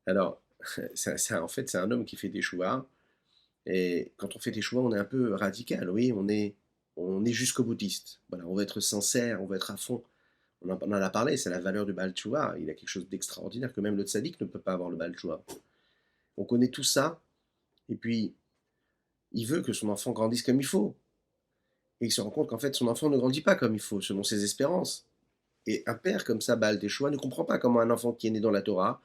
Speaker 1: Alors, En fait, c'est un homme qui fait des choix. Et quand on fait des choix, on est un peu radical, oui, on est jusqu'au boutiste. Voilà, on va être sincère, on va être à fond. On en a parlé, c'est la valeur du Baal Tchouva. Il a quelque chose d'extraordinaire que même le tzaddik ne peut pas avoir le Baal Tchouva. On connaît tout ça, et puis il veut que son enfant grandisse comme il faut. Et il se rend compte qu'en fait, son enfant ne grandit pas comme il faut, selon ses espérances. Et un père comme ça, Baal Teshuvah, ne comprend pas comment un enfant qui est né dans la Torah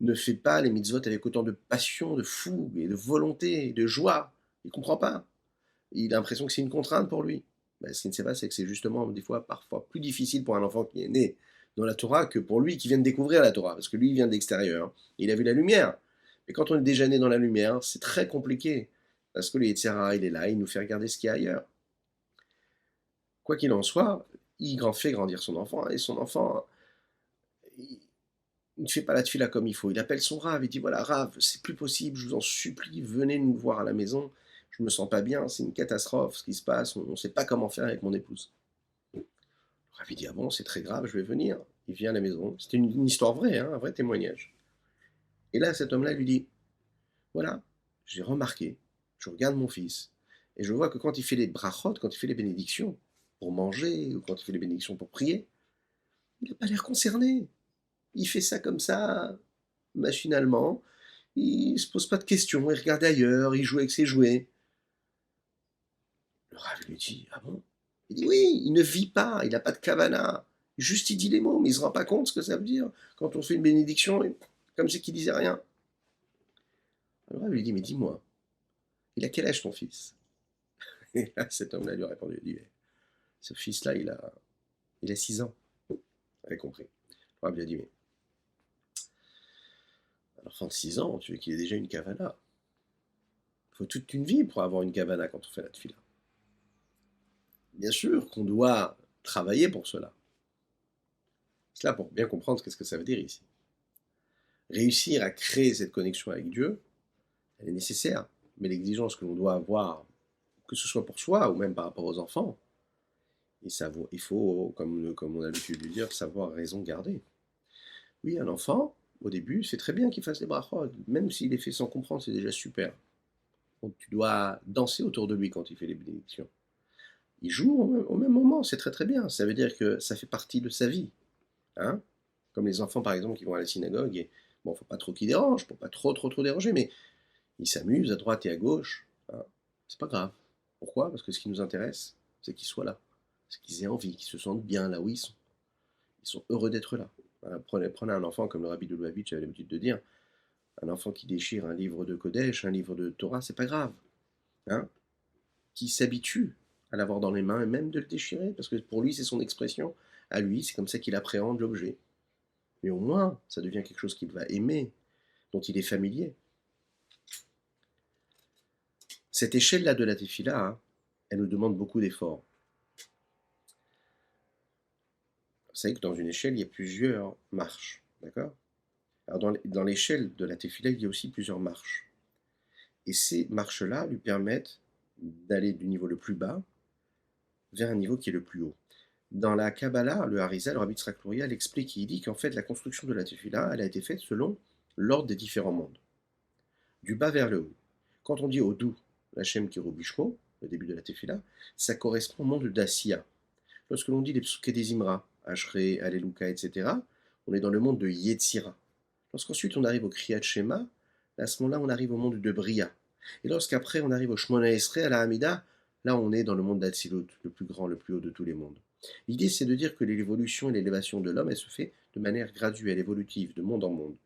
Speaker 1: ne fait pas les mitzvot avec autant de passion, de fougue, et de volonté, et de joie. Il ne comprend pas. Il a l'impression que c'est une contrainte pour lui. Ben, ce qu'il ne sait pas, c'est que c'est justement des fois, parfois, plus difficile pour un enfant qui est né dans la Torah que pour lui qui vient de découvrir la Torah. Parce que lui, il vient de l'extérieur. Il a vu la lumière. Mais quand on est déjà né dans la lumière, c'est très compliqué. Parce que le Yetzirah, il est là, il nous fait regarder ce qu'il y a ailleurs. Quoi qu'il en soit, il fait grandir son enfant. Et son enfant, il ne fait pas la tefila comme il faut. Il appelle son Rav, il dit voilà, Rav, c'est plus possible, je vous en supplie, venez nous voir à la maison. Je me sens pas bien, c'est une catastrophe ce qui se passe, on ne sait pas comment faire avec mon épouse. Le Rav il dit ah bon, c'est très grave, je vais venir. Il vient à la maison. C'était une histoire vraie, hein, un vrai témoignage. Et là, cet homme-là lui dit voilà, j'ai remarqué, je regarde mon fils, et je vois que quand il fait les brachot, quand il fait les bénédictions pour manger, ou quand il fait les bénédictions pour prier, il n'a pas l'air concerné. Il fait ça comme ça, machinalement. Il se pose pas de questions, il regarde ailleurs, il joue avec ses jouets. Le Rav lui dit ah bon? Il dit oui, il ne vit pas, il n'a pas de kavana. Juste il dit les mots, mais il ne se rend pas compte ce que ça veut dire. Quand on fait une bénédiction, comme si qu'il disait rien. Le Rav lui dit mais dis-moi, il a quel âge ton fils? Et là, cet homme-là lui a répondu, il dit ce fils-là, il a 6 ans. Vous avez compris. Le Rav lui a dit mais à l'enfant de 6 ans, tu veux qu'il ait déjà une kavana? Il faut toute une vie pour avoir une kavana quand on fait la tefila. Bien sûr qu'on doit travailler pour cela. C'est là pour bien comprendre qu'est-ce que ça veut dire ici. Réussir à créer cette connexion avec Dieu, elle est nécessaire. Mais l'exigence que l'on doit avoir, que ce soit pour soi ou même par rapport aux enfants, il faut, comme on a l'habitude de dire, savoir raison garder. Oui, un enfant, au début, c'est très bien qu'il fasse les brachot. Même s'il les fait sans comprendre, c'est déjà super. Donc tu dois danser autour de lui quand il fait les bénédictions. Il joue au même moment, c'est très très bien. Ça veut dire que ça fait partie de sa vie. Hein, comme les enfants, par exemple, qui vont à la synagogue, et bon, faut pas trop qu'ils dérangent, pour pas trop déranger, mais ils s'amusent à droite et à gauche. Hein, c'est pas grave. Pourquoi? Parce que ce qui nous intéresse, c'est qu'ils soient là. C'est qu'ils aient envie, qu'ils se sentent bien là où ils sont. Ils sont heureux d'être là. Voilà, prenez un enfant, comme le rabbi de Lubavitch avait l'habitude de dire, un enfant qui déchire un livre de Kodesh, un livre de Torah, c'est pas grave. Hein, qui s'habitue à l'avoir dans les mains et même de le déchirer, parce que pour lui, c'est son expression. À lui, c'est comme ça qu'il appréhende l'objet. Mais au moins, ça devient quelque chose qu'il va aimer, dont il est familier. Cette échelle-là de la tefila, hein, elle nous demande beaucoup d'efforts. Vous savez que dans une échelle, il y a plusieurs marches, d'accord? Alors dans l'échelle de la tefila, il y a aussi plusieurs marches. Et ces marches-là lui permettent d'aller du niveau le plus bas vers un niveau qui est le plus haut. Dans la Kabbalah, le Harizal, le Rabbi Tzrak Luria, explique, il dit qu'en fait, la construction de la tefila, elle a été faite selon l'ordre des différents mondes, du bas vers le haut. Quand on dit au doux, l'Hachem Kirubishmo, le début de la tefila, ça correspond au monde d'Asiya. Lorsque l'on dit les psuké des Imra, Ashrei, Alléluia, etc., on est dans le monde de Yetzira. Lorsqu'ensuite on arrive au Kriyat Shema, à ce moment-là, on arrive au monde de Bria. Et lorsqu'après on arrive au Shmona Esrei, à la Hamida, là on est dans le monde d'Atsilut, le plus grand, le plus haut de tous les mondes. L'idée, c'est de dire que l'évolution et l'élévation de l'homme, elle se fait de manière graduelle, évolutive, de monde en monde.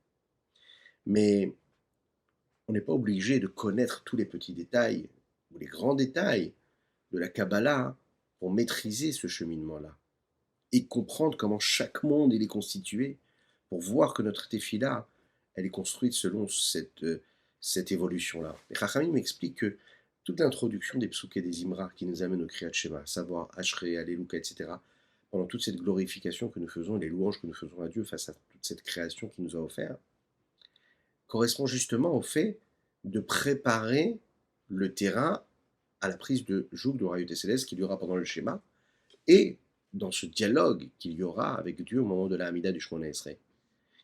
Speaker 1: Mais on n'est pas obligé de connaître tous les petits détails ou les grands détails de la Kabbalah pour maîtriser ce cheminement-là et comprendre comment chaque monde il est constitué pour voir que notre tefila, elle est construite selon cette évolution-là. Et Chachamim m'explique que toute l'introduction des psuké des Imra qui nous amène au Kriyat Shema, à savoir Ashrei, Alléluia, etc., pendant toute cette glorification que nous faisons, les louanges que nous faisons à Dieu face à toute cette création qu'il nous a offert, correspond justement au fait de préparer le terrain à la prise de joug de royauté céleste qu'il y aura pendant le schéma, et dans ce dialogue qu'il y aura avec Dieu au moment de la Hamida du Shemona Esrei.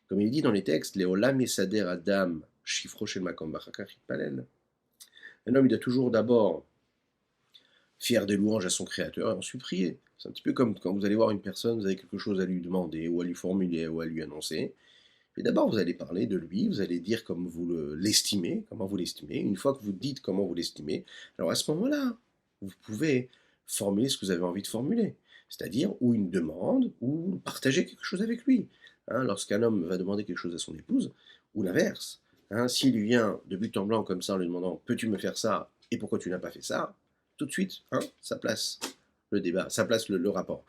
Speaker 1: Comme il dit dans les textes, Leolam Yesader Adam Shifro shel makom b'achar yitpalel. Un homme, il doit toujours d'abord faire des louanges à son Créateur et ensuite prier. C'est un petit peu comme quand vous allez voir une personne, vous avez quelque chose à lui demander, ou à lui formuler, ou à lui annoncer. Et d'abord, vous allez parler de lui, vous allez dire comme vous l'estimez, comment vous l'estimez. Une fois que vous dites comment vous l'estimez, alors à ce moment-là, vous pouvez formuler ce que vous avez envie de formuler. C'est-à-dire, ou une demande, ou partager quelque chose avec lui. Hein, lorsqu'un homme va demander quelque chose à son épouse, ou l'inverse, hein, s'il lui vient de but en blanc comme ça en lui demandant peux-tu me faire ça et pourquoi tu n'as pas fait ça, tout de suite, hein, ça place le débat, ça place le rapport.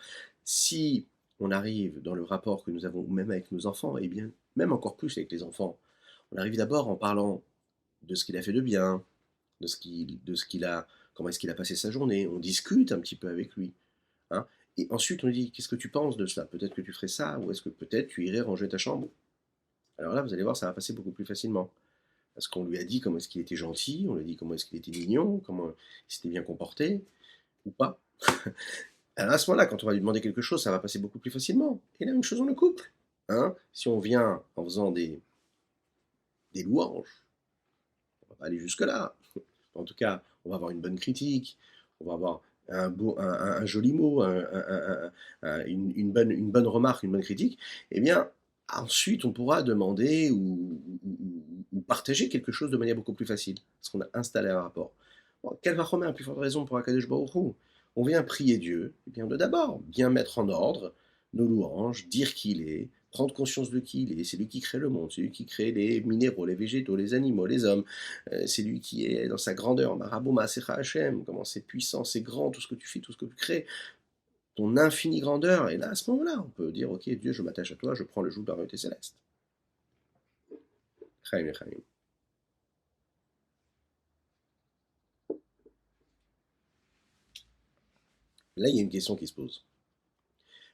Speaker 1: Si on arrive dans le rapport que nous avons, même avec nos enfants, et bien même encore plus avec les enfants, on arrive d'abord en parlant de ce qu'il a fait de bien, de ce qu'il a, comment est-ce qu'il a passé sa journée. On discute un petit peu avec lui, hein. Et ensuite on lui dit qu'est-ce que tu penses de cela? Peut-être que tu ferais ça, ou est-ce que peut-être tu irais ranger ta chambre? Alors là, vous allez voir, ça va passer beaucoup plus facilement. Parce qu'on lui a dit comment est-ce qu'il était gentil, on lui a dit comment est-ce qu'il était mignon, comment il s'était bien comporté, ou pas. Alors à ce moment-là, quand on va lui demander quelque chose, ça va passer beaucoup plus facilement. Et la même chose dans le couple. Hein. Si on vient en faisant des louanges, on va pas aller jusque-là. En tout cas, on va avoir une bonne critique, on va avoir un joli mot, une bonne remarque, une bonne critique. Eh bien, ensuite, on pourra demander ou partager quelque chose de manière beaucoup plus facile, parce qu'on a installé un rapport. Bon, quelle va remettre plus forte raison pour Akadosh Baruch Hu? On vient prier Dieu, eh bien de d'abord bien mettre en ordre nos louanges, dire qui il est, prendre conscience de qui il est. C'est lui qui crée le monde, c'est lui qui crée les minéraux, les végétaux, les animaux, les hommes. C'est lui qui est dans sa grandeur. Marabou Maasecha Hashem, comment c'est puissant, c'est grand, tout ce que tu fais, tout ce que tu crées, ton infinie grandeur. Et là, à ce moment-là, on peut dire ok, Dieu, je m'attache à toi, je prends le joug de la royauté céleste. Chaim, chaim. Là, il y a une question qui se pose.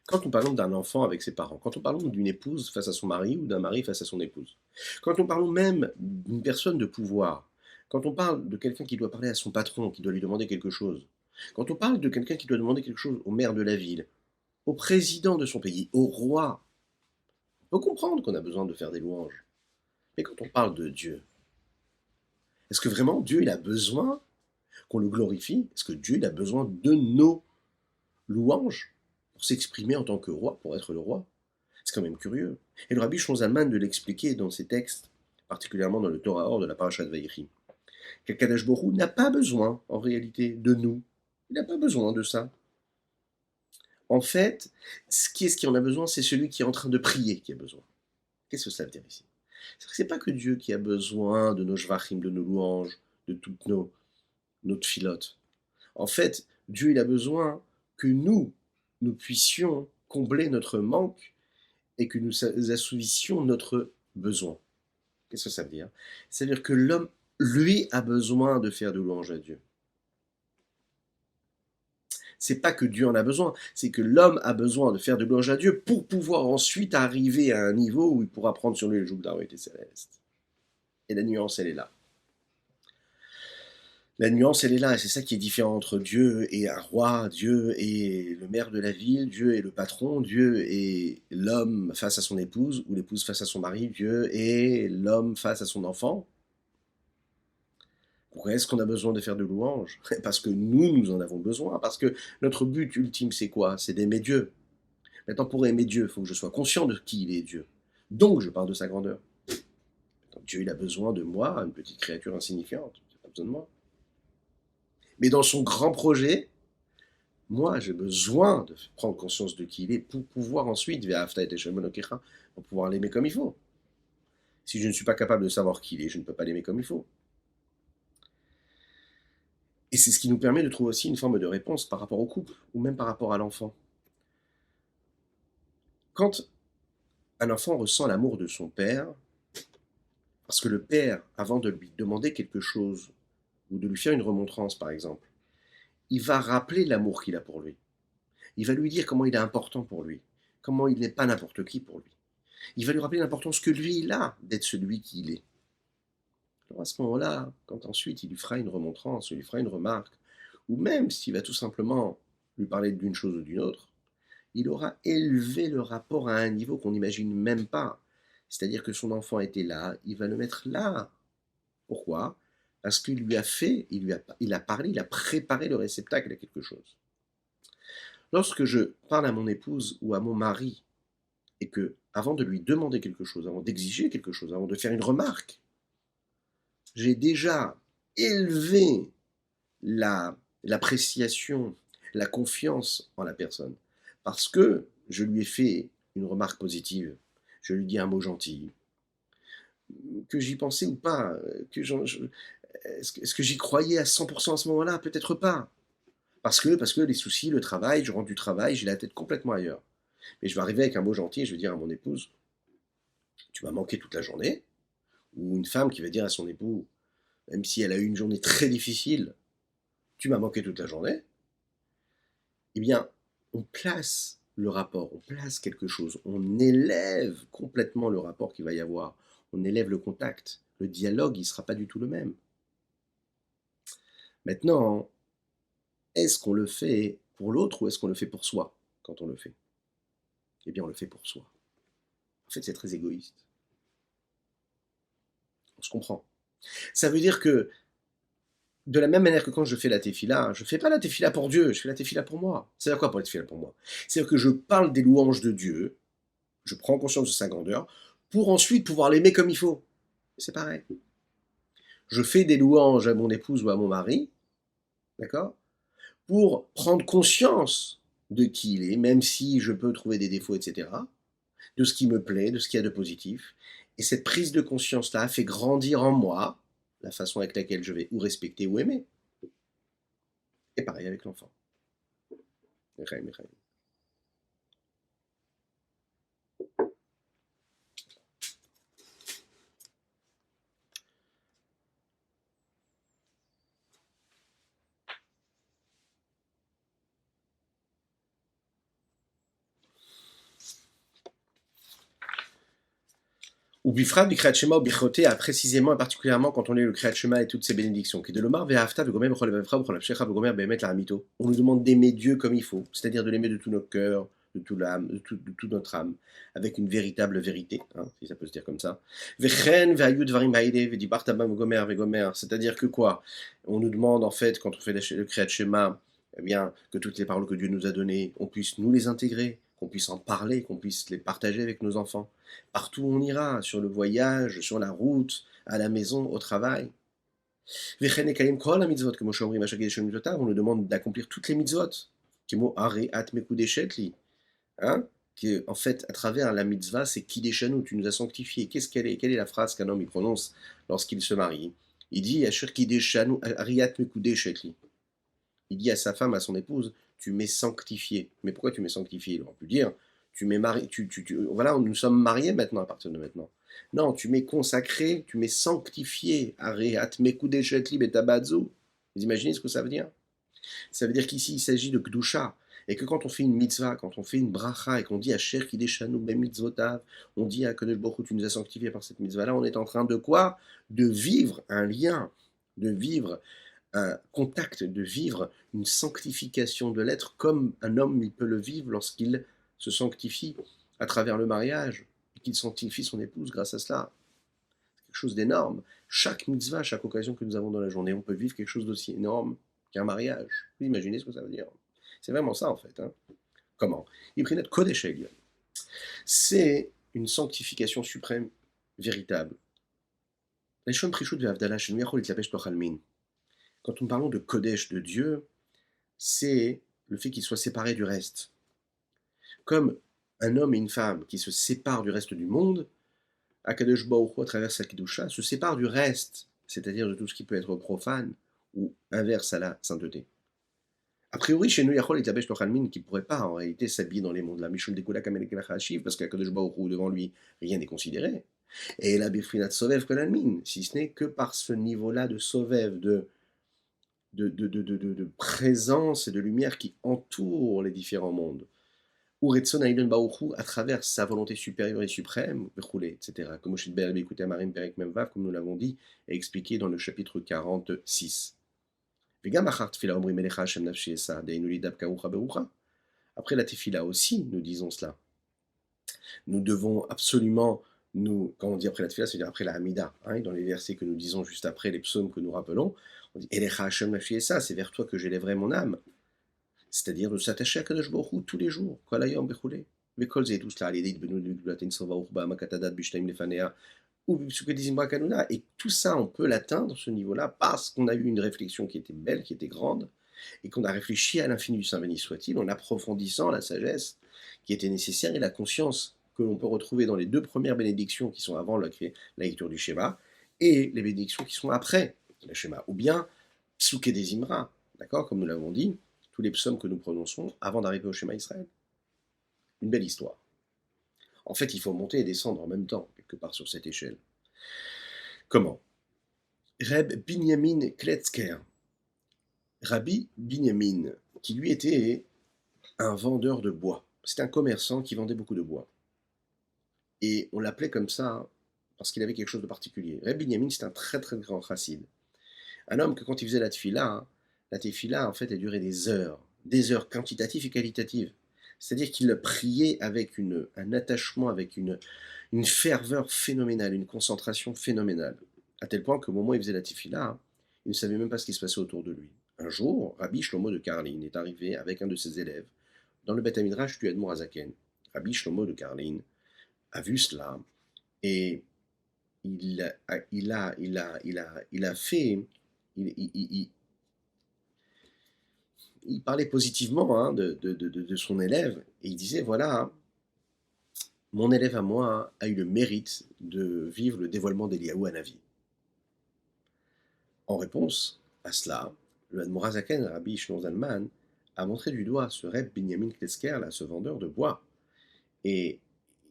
Speaker 1: Quand on parle d'un enfant avec ses parents, quand on parle d'une épouse face à son mari ou d'un mari face à son épouse, quand on parle même d'une personne de pouvoir, quand on parle de quelqu'un qui doit parler à son patron, qui doit lui demander quelque chose, quand on parle de quelqu'un qui doit demander quelque chose au maire de la ville, au président de son pays, au roi, on peut comprendre qu'on a besoin de faire des louanges. Mais quand on parle de Dieu, est-ce que vraiment Dieu il a besoin qu'on le glorifie? Est-ce que Dieu il a besoin de nos louanges pour s'exprimer en tant que roi, pour être le roi? C'est quand même curieux. Et le rabbi Shonzalman de l'expliquer dans ses textes, particulièrement dans le Torah Or de la Parashat Vaïchi, qu'Akadosh Borou n'a pas besoin, en réalité, de nous. Il n'a pas besoin de ça. En fait, ce qui en a besoin, c'est celui qui est en train de prier qui a besoin. Qu'est-ce que ça veut dire ici? C'est pas que Dieu qui a besoin de nos jvachim, de nos louanges, de toutes nos filotes. En fait, Dieu, il a besoin que nous puissions combler notre manque et que nous assouvissions notre besoin. Qu'est-ce que ça veut dire? Ça veut dire que l'homme, lui, a besoin de faire de louange à Dieu. C'est pas que Dieu en a besoin, c'est que l'homme a besoin de faire de louange à Dieu pour pouvoir ensuite arriver à un niveau où il pourra prendre sur lui le joug de la royauté céleste. Et la nuance, elle est là. La nuance, elle est là, et c'est ça qui est différent entre Dieu et un roi, Dieu et le maire de la ville, Dieu et le patron, Dieu et l'homme face à son épouse, ou l'épouse face à son mari, Dieu et l'homme face à son enfant. Pourquoi est-ce qu'on a besoin de faire de louanges? Parce que nous en avons besoin, parce que notre but ultime, c'est quoi? C'est d'aimer Dieu. Maintenant, pour aimer Dieu, il faut que je sois conscient de qui il est, Dieu. Donc, je parle de sa grandeur. Maintenant, Dieu, il a besoin de moi, une petite créature insignifiante. Il n'a pas besoin de moi. Mais dans son grand projet, moi, j'ai besoin de prendre conscience de qui il est pour pouvoir ensuite, pour pouvoir l'aimer comme il faut. Si je ne suis pas capable de savoir qui il est, je ne peux pas l'aimer comme il faut. Et c'est ce qui nous permet de trouver aussi une forme de réponse par rapport au couple, ou même par rapport à l'enfant. Quand un enfant ressent l'amour de son père, parce que le père, avant de lui demander quelque chose, ou de lui faire une remontrance par exemple, il va rappeler l'amour qu'il a pour lui. Il va lui dire comment il est important pour lui, comment il n'est pas n'importe qui pour lui. Il va lui rappeler l'importance que lui, il a d'être celui qu'il est. Alors à ce moment-là, quand ensuite il lui fera une remontrance, ou il lui fera une remarque, ou même s'il va tout simplement lui parler d'une chose ou d'une autre, il aura élevé le rapport à un niveau qu'on n'imagine même pas. C'est-à-dire que son enfant était là, il va le mettre là. Pourquoi? Parce qu'il lui a fait, il a parlé, il a préparé le réceptacle à quelque chose. Lorsque je parle à mon épouse ou à mon mari et que, avant de lui demander quelque chose, avant d'exiger quelque chose, avant de faire une remarque, j'ai déjà élevé l'appréciation, la confiance en la personne. Parce que je lui ai fait une remarque positive, je lui dis un mot gentil, que j'y pensais ou pas, est-ce que j'y croyais à 100% à ce moment-là? Peut-être pas. Parce que les soucis, le travail, je rentre du travail, j'ai la tête complètement ailleurs. Mais je vais arriver avec un mot gentil et je vais dire à mon épouse, tu m'as manqué toute la journée. Ou une femme qui va dire à son époux, même si elle a eu une journée très difficile, tu m'as manqué toute la journée. Eh bien, on place le rapport, on place quelque chose, on élève complètement le rapport qu'il va y avoir, on élève le contact, le dialogue, il ne sera pas du tout le même. Maintenant, est-ce qu'on le fait pour l'autre ou est-ce qu'on le fait pour soi quand on le fait? Eh bien, on le fait pour soi. En fait, c'est très égoïste. On se comprend. Ça veut dire que, de la même manière que quand je fais la tefila, je ne fais pas la tefila pour Dieu, je fais la tefila pour moi. C'est-à-dire quoi pour la tefila pour moi? C'est-à-dire que je parle des louanges de Dieu, je prends conscience de sa grandeur, pour ensuite pouvoir l'aimer comme il faut. C'est pareil. Je fais des louanges à mon épouse ou à mon mari, d'accord, pour prendre conscience de qui il est, même si je peux trouver des défauts, etc., de ce qui me plaît, de ce qu'il y a de positif. Et cette prise de conscience-là fait grandir en moi la façon avec laquelle je vais ou respecter ou aimer. Et pareil avec l'enfant. Ou bifrat du Kriyat Shema ou bichoté, précisément et particulièrement quand on lit le Kriyat Shema et toutes ses bénédictions. Qui de l'omar ve'afta ve'gomer b'chol levavcha b'chol nafshecha ve'gomer be'emet la'amito. On nous demande d'aimer Dieu comme il faut, c'est-à-dire de l'aimer de tout notre cœur, de toute l'âme, de toute notre âme, avec une véritable vérité, hein, si ça peut se dire comme ça. Vechen ve'ayu dvarim ha'ide ve'dibarta bam gomer ve'gomer. C'est-à-dire que quoi? On nous demande en fait, quand on fait le Kriyat Shema, eh bien, que toutes les paroles que Dieu nous a données, on puisse nous les intégrer, qu'on puisse en parler, qu'on puisse les partager avec nos enfants. Partout où on ira, sur le voyage, sur la route, à la maison, au travail. On nous demande d'accomplir toutes les mitzvot. Hein? Que, en fait, à travers la mitzvah, c'est Kideshanu, tu nous as sanctifiés. Quelle est la phrase qu'un homme il prononce lorsqu'il se marie? Il dit Ashur Kideshanu Ariat Mekudeshetli. Il dit à sa femme, à son épouse, tu m'es sanctifié. Mais pourquoi tu m'es sanctifié? Il aurait pu dire, tu m'es marié, voilà, nous sommes mariés maintenant à partir de maintenant. Non, tu m'es consacré, tu m'es sanctifié. Areat mekudeshetli betabadzo. Vous imaginez ce que ça veut dire? Ça veut dire qu'ici, il s'agit de Kdusha. Et que quand on fait une mitzvah, quand on fait une bracha, et qu'on dit à Cher Kideshanu ben mitzvotav, on dit à Kadosh Baruch Hu, tu nous as sanctifié par cette mitzvah-là, on est en train de quoi? De vivre un lien, de vivre un contact, de vivre une sanctification de l'être comme un homme il peut le vivre lorsqu'il se sanctifie à travers le mariage, et qu'il sanctifie son épouse grâce à cela. C'est quelque chose d'énorme. Chaque mitzvah, chaque occasion que nous avons dans la journée, on peut vivre quelque chose d'aussi énorme qu'un mariage. Vous imaginez ce que ça veut dire? C'est vraiment ça en fait. Hein. Comment? Ibrinat Kodesh Elyon. C'est une sanctification suprême, véritable. Quand nous parlons de Kodesh de Dieu, c'est le fait qu'il soit séparé du reste. Comme un homme et une femme qui se séparent du reste du monde, Akadosh Baruch Hu, à travers sa Kedusha, se sépare du reste, c'est-à-dire de tout ce qui peut être profane ou inverse à la sainteté. A priori, chez nous, Yachol et Tlabesh Lochalmin, qui ne pourrait pas en réalité s'habiller dans les mondes, la Mishul Dekula Kamelekela Hashiv, parce qu'Akadosh Baruch Hu, devant lui, rien n'est considéré. Et la Bifrinat Sovev Kolalmin, si ce n'est que par ce niveau-là de Sovev, de présence et de lumière qui entoure les différents mondes. Ou Retson Aïdon Baoru à travers sa volonté supérieure et suprême, etc. Comme comme nous l'avons dit et expliqué dans le chapitre 46. Après la tefila aussi, nous disons cela. Nous devons absolument Nous, quand on dit après la tefila, c'est-à-dire après la Hamida, hein, dans les versets que nous disons juste après, les psaumes que nous rappelons, on dit Elecha Hashem nafshi ça, c'est vers toi que j'élèverai mon âme. C'est-à-dire de s'attacher à Kadosh Baruch Hu tous les jours. Kol hayom bechulei. Vekol ze tout cela, l'idée de benu de gulatin sova urba makatadat bishtaim lefanea ou b'psuke dizimra kanuna. Et tout ça, on peut l'atteindre, ce niveau-là, parce qu'on a eu une réflexion qui était belle, qui était grande, et qu'on a réfléchi à l'infini du Saint béni soit-il, en approfondissant la sagesse qui était nécessaire et la conscience que l'on peut retrouver dans les deux premières bénédictions qui sont avant la lecture du schéma, et les bénédictions qui sont après le schéma, ou bien Psuke des Imra, d'accord, comme nous l'avons dit, tous les psaumes que nous prononçons avant d'arriver au schéma Israël. Une belle histoire. En fait, il faut monter et descendre en même temps, quelque part sur cette échelle. Comment? Reb Binyamin Kletzker, Rabbi Binyamin, qui lui était un vendeur de bois. C'était un commerçant qui vendait beaucoup de bois. Et on l'appelait comme ça parce qu'il avait quelque chose de particulier. Reb Binyamin, c'est un très très grand chassid. Un homme que quand il faisait la tefila, en fait, elle durait des heures quantitatives et qualitatives. C'est-à-dire qu'il priait avec un attachement, avec une ferveur phénoménale, une concentration phénoménale. À tel point qu'au moment où il faisait la tefila, il ne savait même pas ce qui se passait autour de lui. Un jour, Rabbi Shlomo de Karlin est arrivé avec un de ses élèves dans le Beth Midrash du Admour Hazaken. Rabbi Shlomo de Karlin a vu cela et il a fait, il parlait positivement de son élève et il disait voilà, mon élève à moi a eu le mérite de vivre le dévoilement d'Eliaou Hanavi. En réponse à cela, le Admour Hazaken, Rabbi Shlomo Zalman, a montré du doigt ce Reb Binyamin Kletzker, là, ce vendeur de bois, et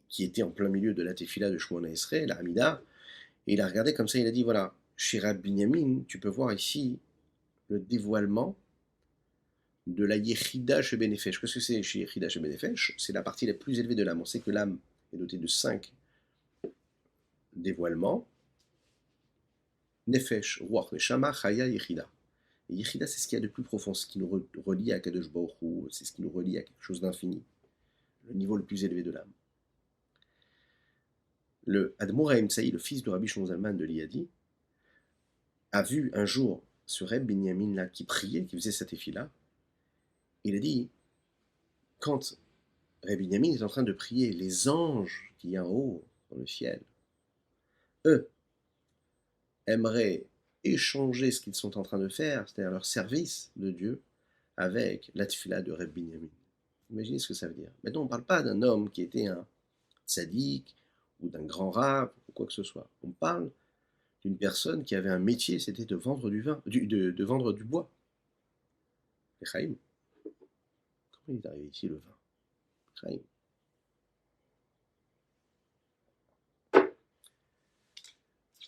Speaker 1: qui était en plein milieu de la tefila de Shmona Esrei, la Hamida, et il a regardé comme ça, il a dit voilà, chez Reb Binyamin, tu peux voir ici le dévoilement de la Yechida chez Benefesh. Qu'est-ce que c'est chez Yechida chez Benefesh? C'est la partie la plus élevée de l'âme. On sait que l'âme est dotée de 5 dévoilements. Nefesh, Ruach, Neshama, Chaya, Yechida. Et Yechida, c'est ce qu'il y a de plus profond, ce qui nous relie à Kadosh Baruch Hu, c'est ce qui nous relie à quelque chose d'infini, le niveau le plus élevé de l'âme. Le Admour Haïmsaï, le fils de Rabbi Shlomo Zalman de Liadi, a vu un jour ce Reb Binyamin là qui priait, qui faisait cette tefila. Il a dit, quand Reb Binyamin est en train de prier, les anges qui y a en haut, dans le ciel, eux, aimeraient échanger ce qu'ils sont en train de faire, c'est-à-dire leur service de Dieu, avec la tefila de Reb Binyamin. Imaginez ce que ça veut dire. Maintenant, on ne parle pas d'un homme qui était un tzaddik, ou d'un grand rab, ou quoi que ce soit. On parle d'une personne qui avait un métier, c'était de vendre du vin, de vendre du bois. Et Chaim, comment il est arrivé ici le vin? Chaim.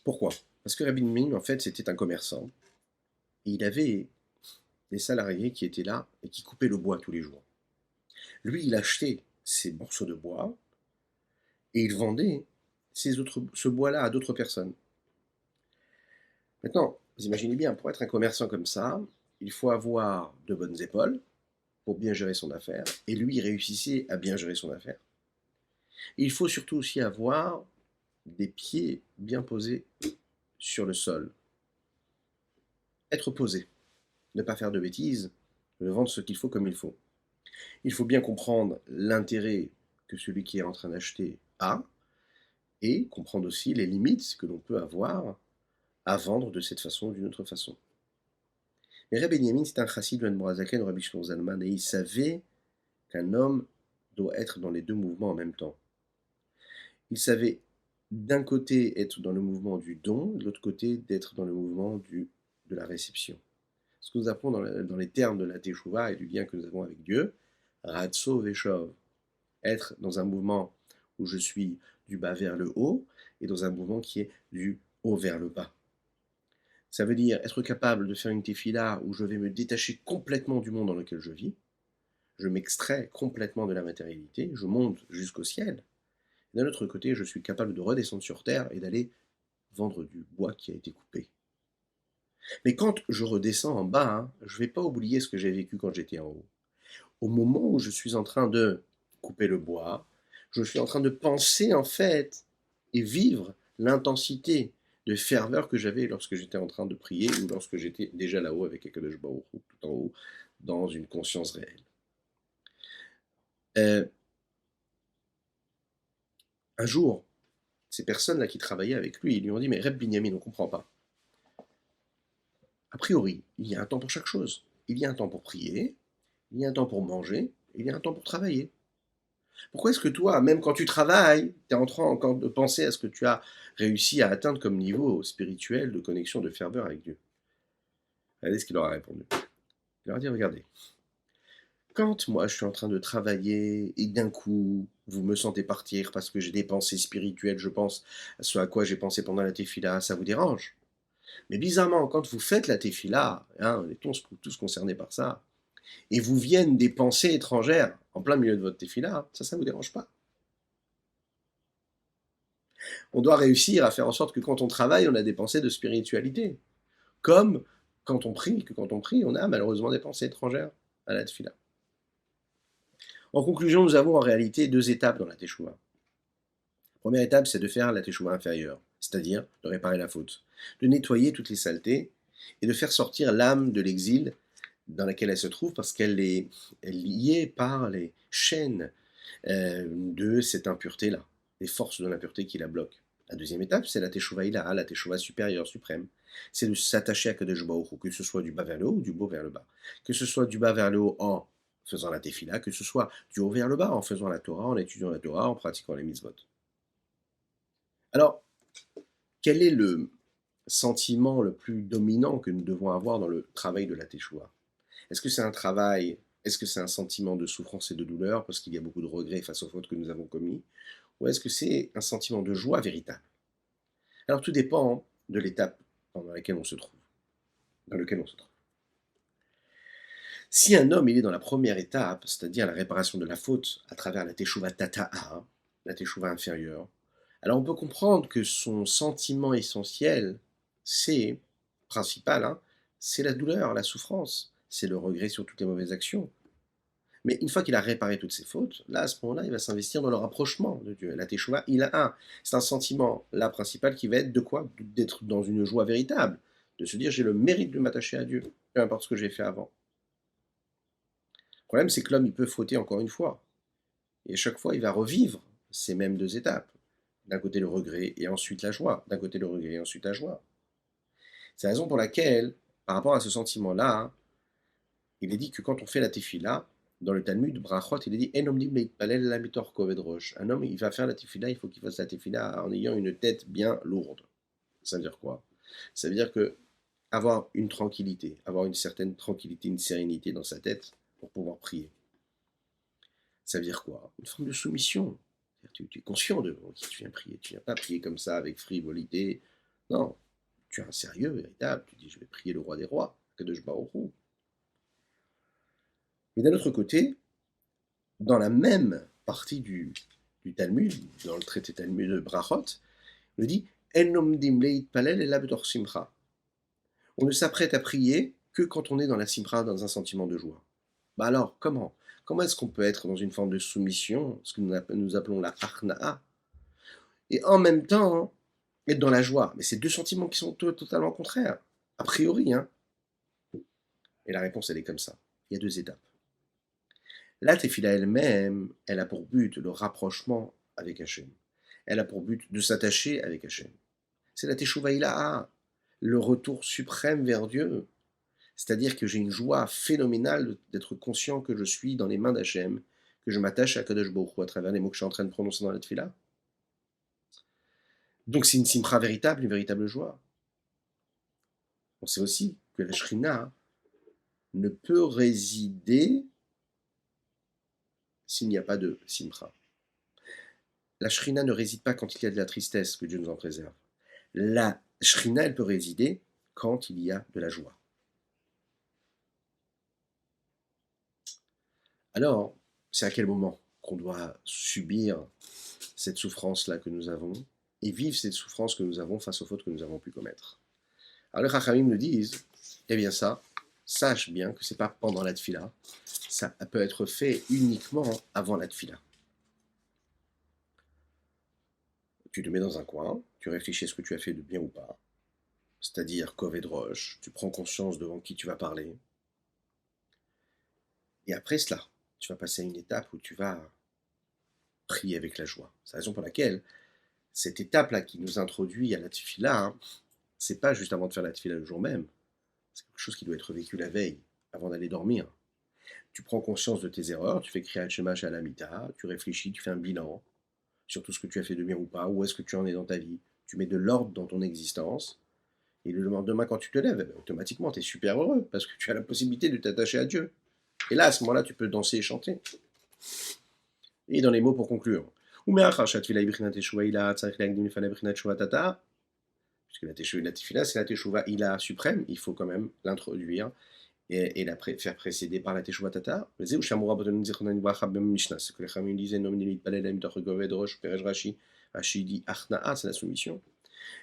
Speaker 1: Pourquoi? Parce que Rabbi Binyamin, en fait, c'était un commerçant. Et il avait des salariés qui étaient là et qui coupaient le bois tous les jours. Lui, il achetait ces morceaux de bois et il vendait ce bois-là à d'autres personnes. Maintenant, vous imaginez bien, pour être un commerçant comme ça, il faut avoir de bonnes épaules pour bien gérer son affaire. Et lui, il réussissait à bien gérer son affaire. Et il faut surtout aussi avoir des pieds bien posés sur le sol. Être posé. Ne pas faire de bêtises, ne vendre ce qu'il faut comme il faut. Il faut bien comprendre l'intérêt que celui qui est en train d'acheter a, et comprendre aussi les limites que l'on peut avoir à vendre de cette façon ou d'une autre façon. Mais Reb Binyamin, c'est un chassid de l'Admour Hazaken, Rabbi Shlomo Zalman, et il savait qu'un homme doit être dans les deux mouvements en même temps. Il savait d'un côté être dans le mouvement du don, de l'autre côté d'être dans le mouvement de la réception. Ce que nous appelons dans les termes de la Teshuvah et du lien que nous avons avec Dieu, Ratso Veshov, être dans un mouvement où je suis du bas vers le haut et dans un mouvement qui est du haut vers le bas. Ça veut dire être capable de faire une tefila où je vais me détacher complètement du monde dans lequel je vis, je m'extrais complètement de la matérialité, je monte jusqu'au ciel. D'un autre côté, je suis capable de redescendre sur terre et d'aller vendre du bois qui a été coupé. Mais quand je redescends en bas, je ne vais pas oublier ce que j'ai vécu quand j'étais en haut. Au moment où je suis en train de couper le bois, je suis en train de penser en fait et vivre l'intensité de ferveur que j'avais lorsque j'étais en train de prier ou lorsque j'étais déjà là-haut avec Akadosh Baruch Hu, tout en haut, dans une conscience réelle. Euh, un jour, ces personnes-là qui travaillaient avec lui, ils lui ont dit, mais Reb Binyamin, on ne comprend pas. A priori, il y a un temps pour chaque chose. Il y a un temps pour prier, il y a un temps pour manger, il y a un temps pour travailler. Pourquoi est-ce que toi, même quand tu travailles, tu es en train encore de penser à ce que tu as réussi à atteindre comme niveau spirituel de connexion, de ferveur avec Dieu? Regardez ce qu'il leur a répondu. Il leur a dit, regardez, quand moi je suis en train de travailler et d'un coup vous me sentez partir parce que j'ai des pensées spirituelles, je pense à ce à quoi j'ai pensé pendant la tefila, ça vous dérange? Mais bizarrement, quand vous faites la tefila, hein, on est tous concernés par ça, et vous viennent des pensées étrangères en plein milieu de votre tefila, ça vous dérange pas? On doit réussir à faire en sorte que quand on travaille, on a des pensées de spiritualité. Comme quand on prie, que quand on prie, on a malheureusement des pensées étrangères à la tefila. En conclusion, nous avons en réalité deux étapes dans la teshuva. La première étape, c'est de faire la teshuva inférieure, c'est-à-dire de réparer la faute, de nettoyer toutes les saletés et de faire sortir l'âme de l'exil dans laquelle elle se trouve parce qu'elle est liée par les chaînes de cette impureté-là, les forces de l'impureté qui la bloquent. La deuxième étape, c'est la teshuva ilaha, la teshuva supérieure, suprême. C'est de s'attacher à Kadosh Baruch Hu, que ce soit du bas vers le haut ou du haut vers le bas. Que ce soit du bas vers le haut en faisant la tefila, que ce soit du haut vers le bas en faisant la Torah, en étudiant la Torah, en pratiquant les mitzvot. Alors, quel est le sentiment le plus dominant que nous devons avoir dans le travail de la teshuva? Est-ce que c'est un travail, est-ce que c'est un sentiment de souffrance et de douleur parce qu'il y a beaucoup de regrets face aux fautes que nous avons commises? Ou est-ce que c'est un sentiment de joie véritable? Alors tout dépend de l'étape dans laquelle on se trouve, dans lequel on se trouve. Si un homme il est dans la première étape, c'est-à-dire la réparation de la faute à travers la teshuva tata'a, la teshuva inférieure, alors on peut comprendre que son sentiment essentiel, c'est principal, hein, c'est la douleur, la souffrance, c'est le regret sur toutes les mauvaises actions. Mais une fois qu'il a réparé toutes ses fautes, là, à ce moment-là, il va s'investir dans le rapprochement de Dieu. La teshuva, il a un. C'est un sentiment, là, principal, qui va être de quoi? D'être dans une joie véritable. De se dire, j'ai le mérite de m'attacher à Dieu, peu importe ce que j'ai fait avant. Le problème, c'est que l'homme, il peut fauter encore une fois. Et à chaque fois, il va revivre ces mêmes deux étapes. D'un côté, le regret, et ensuite la joie. D'un côté, le regret, et ensuite la joie. C'est la raison pour laquelle, par rapport à ce sentiment-là, il est dit que quand on fait la tefila, dans le Talmud, Brachot, il est dit un homme, il va faire la tefila, il faut qu'il fasse la tefila en ayant une tête bien lourde. Ça veut dire quoi? Ça veut dire que avoir une tranquillité, avoir une certaine tranquillité, une sérénité dans sa tête pour pouvoir prier. Ça veut dire quoi? Une forme de soumission. Tu es conscient de qui tu viens prier. Tu ne viens pas prier comme ça avec frivolité. Non, tu as un sérieux véritable. Tu dis, je vais prier le roi des rois, Kadosh Baruch Hu. Mais d'un autre côté, dans la même partie du Talmud, dans le traité Talmud de Brachot, il dit En omdim leit palel ela betor simcha. On ne s'apprête à prier que quand on est dans la simcha, dans un sentiment de joie. Bah alors, comment? Comment est-ce qu'on peut être dans une forme de soumission, ce que nous appelons la achna'a, et en même temps être dans la joie? Mais c'est deux sentiments qui sont totalement contraires, a priori. Hein. Et la réponse, elle est comme ça. Il y a deux étapes. La tefila elle-même, elle a pour but le rapprochement avec Hachem. Elle a pour but de s'attacher avec Hachem. C'est la teshuva ilaha, le retour suprême vers Dieu. C'est-à-dire que j'ai une joie phénoménale d'être conscient que je suis dans les mains d'Hachem, que je m'attache à Kadosh Baruch Hu à travers les mots que je suis en train de prononcer dans la tefila. Donc c'est une simcha véritable, une véritable joie. On sait aussi que la Shrina ne peut résider s'il n'y a pas de simcha. La Shrina ne réside pas quand il y a de la tristesse, que Dieu nous en préserve. La Shrina, elle peut résider quand il y a de la joie. Alors, c'est à quel moment qu'on doit subir cette souffrance-là que nous avons et vivre cette souffrance que nous avons face aux fautes que nous avons pu commettre? Alors les Chachamim nous disent, eh bien ça, sache bien que c'est pas pendant la tefila, ça peut être fait uniquement avant la tefila. Tu te mets dans un coin, tu réfléchis à ce que tu as fait de bien ou pas, c'est-à-dire Koved Rosh, tu prends conscience devant qui tu vas parler, et après cela, tu vas passer à une étape où tu vas prier avec la joie. C'est la raison pour laquelle cette étape-là qui nous introduit à la tefila, hein, c'est pas juste avant de faire la tefila le jour même, c'est quelque chose qui doit être vécu la veille, avant d'aller dormir. Tu prends conscience de tes erreurs, tu fais Kriyat Shema Shalamita, tu réfléchis, tu fais un bilan sur tout ce que tu as fait de bien ou pas, où est-ce que tu en es dans ta vie, tu mets de l'ordre dans ton existence, et le lendemain quand tu te lèves, automatiquement tu es super heureux, parce que tu as la possibilité de t'attacher à Dieu. Et là, à ce moment-là, tu peux danser et chanter. Et dans les mots pour conclure, puisque la tefila, c'est la teshuva ila suprême, il faut quand même l'introduire et faire précéder par la teshuva tata. C'est que les Khamim disaient nom nilit palelem torgoved rosh perej rashi. Rashi dit achnaa, c'est la soumission.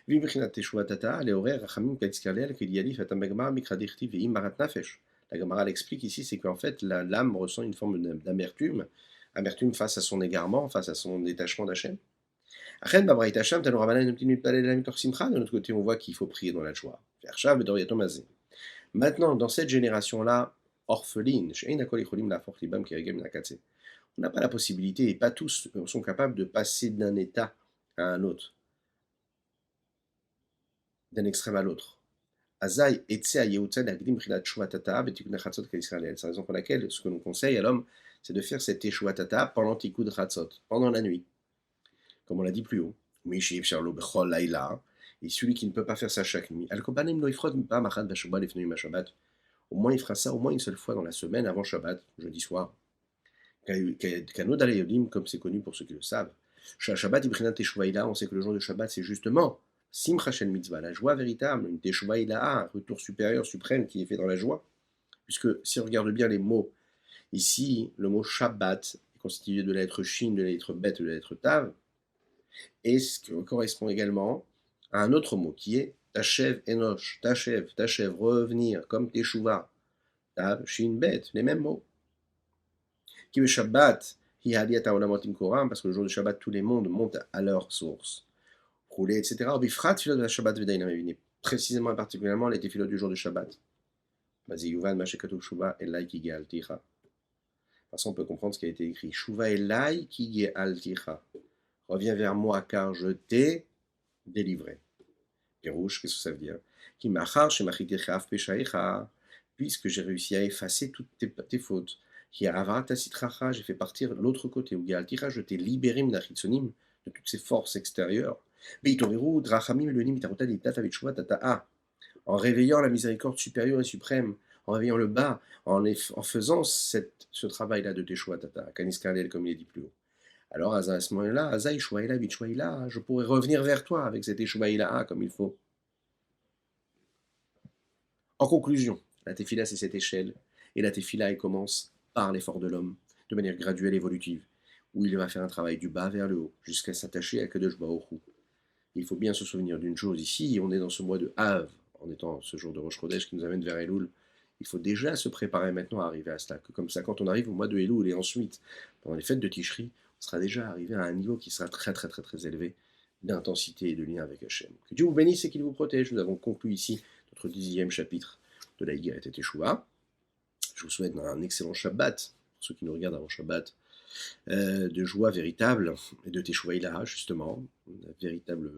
Speaker 1: Vibrinat teshuva tata, les horaires Khamim katzkarlel kediali fatam begmar mikradichti veim marat nafesh. La Gemara l'explique ici, c'est qu'en fait l'âme ressent une forme d'amertume, amertume face à son égarement, face à son détachement d'Hachem. De notre côté, on voit qu'il faut prier dans la joie. Maintenant, dans cette génération-là, orpheline, on n'a pas la possibilité, et pas tous sont capables de passer d'un état à un autre, d'un extrême à l'autre. C'est la raison pour laquelle ce que l'on conseille à l'homme, c'est de faire cette Teshuvatata pendant Tikud Chatzot, pendant la nuit, comme on l'a dit plus haut. Et celui qui ne peut pas faire ça chaque nuit, au moins il fera ça au moins une seule fois dans la semaine avant Shabbat, jeudi soir. Comme c'est connu pour ceux qui le savent. Shabbat, on sait que le jour de Shabbat, c'est justement Simcha Shel Mitzvah, la joie véritable, une Teshuva un retour supérieur, suprême qui est fait dans la joie. Puisque si on regarde bien les mots, ici, le mot Shabbat est constitué de la lettre Shin, de la lettre Bet, de la lettre Tav, et ce qui correspond également à un autre mot qui est Tachev Enosh, Tachev, revenir, comme Teshuva, Tav, Shin, Bet, les mêmes mots. Qui veut Shabbat, parce que le jour de Shabbat, tous les mondes montent à leur source. Rouler, etc. Bifrat, philot de la Shabbat Vedainam, précisément et particulièrement les tefilot du jour de Shabbat. Vas-y, Yuvan, Mashekatov Shuva, Elai Kige Alticha. De toute façon, on peut comprendre ce qui a été écrit. Shuva Elai Kige Alticha. Reviens vers moi car je t'ai délivré. Pirouche, qu'est-ce que ça veut dire? Qui machar shemachitechav peshaecha, puisque j'ai réussi à effacer toutes tes fautes. Qui avarata sitracha, j'ai fait partir l'autre côté. Ou galtira, je t'ai libéré minachitsonim, de toutes ces forces extérieures. Beitoreru drachamim elonim mitarota ditata vetshuva tata'a. En réveillant la miséricorde supérieure et suprême, en réveillant le bas, en faisant ce travail-là de teshuva tata, kanis karlel, comme il est dit plus haut. Alors à ce moment-là, je pourrais revenir vers toi avec cette Eshuvaïla comme il faut. En conclusion, la tefila c'est cette échelle, et la tefila elle commence par l'effort de l'homme, de manière graduelle et évolutive, où il va faire un travail du bas vers le haut, jusqu'à s'attacher à Kadosh Baruch Hu. Il faut bien se souvenir d'une chose ici, on est dans ce mois de Av, en étant ce jour de Rosh Chodesh qui nous amène vers Elul. Il faut déjà se préparer maintenant à arriver à cela, que comme ça quand on arrive au mois de Elul et ensuite, pendant les fêtes de Tishri, on sera déjà arrivé à un niveau qui sera très très très très élevé d'intensité et de lien avec Hachem. Que Dieu vous bénisse et qu'il vous protège. Nous avons conclu ici notre 10e chapitre de la Higueret et Teshuvah. Je vous souhaite un excellent Shabbat, pour ceux qui nous regardent avant Shabbat, de joie véritable et de Teshuvah Ilaha, justement, une véritable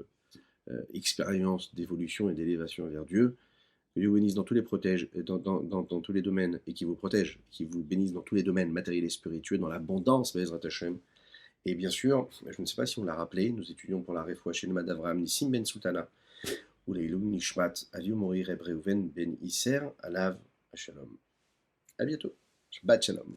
Speaker 1: expérience d'évolution et d'élévation vers Dieu. Que Dieu vous bénisse dans tous les dans tous les domaines et qui vous protège, qui vous bénisse dans tous les domaines matériels et spirituels, dans l'abondance, Bezrat Hashem. Et bien sûr, je ne sais pas si on l'a rappelé, nous étudions pour la Refoua chez le Avraham Nissim Ben Sultana, ou les Ilum Nishmat, Aviu Mori Reb Reuven Ben Isser, Alav Shalom. À bientôt. Shabbat Shalom.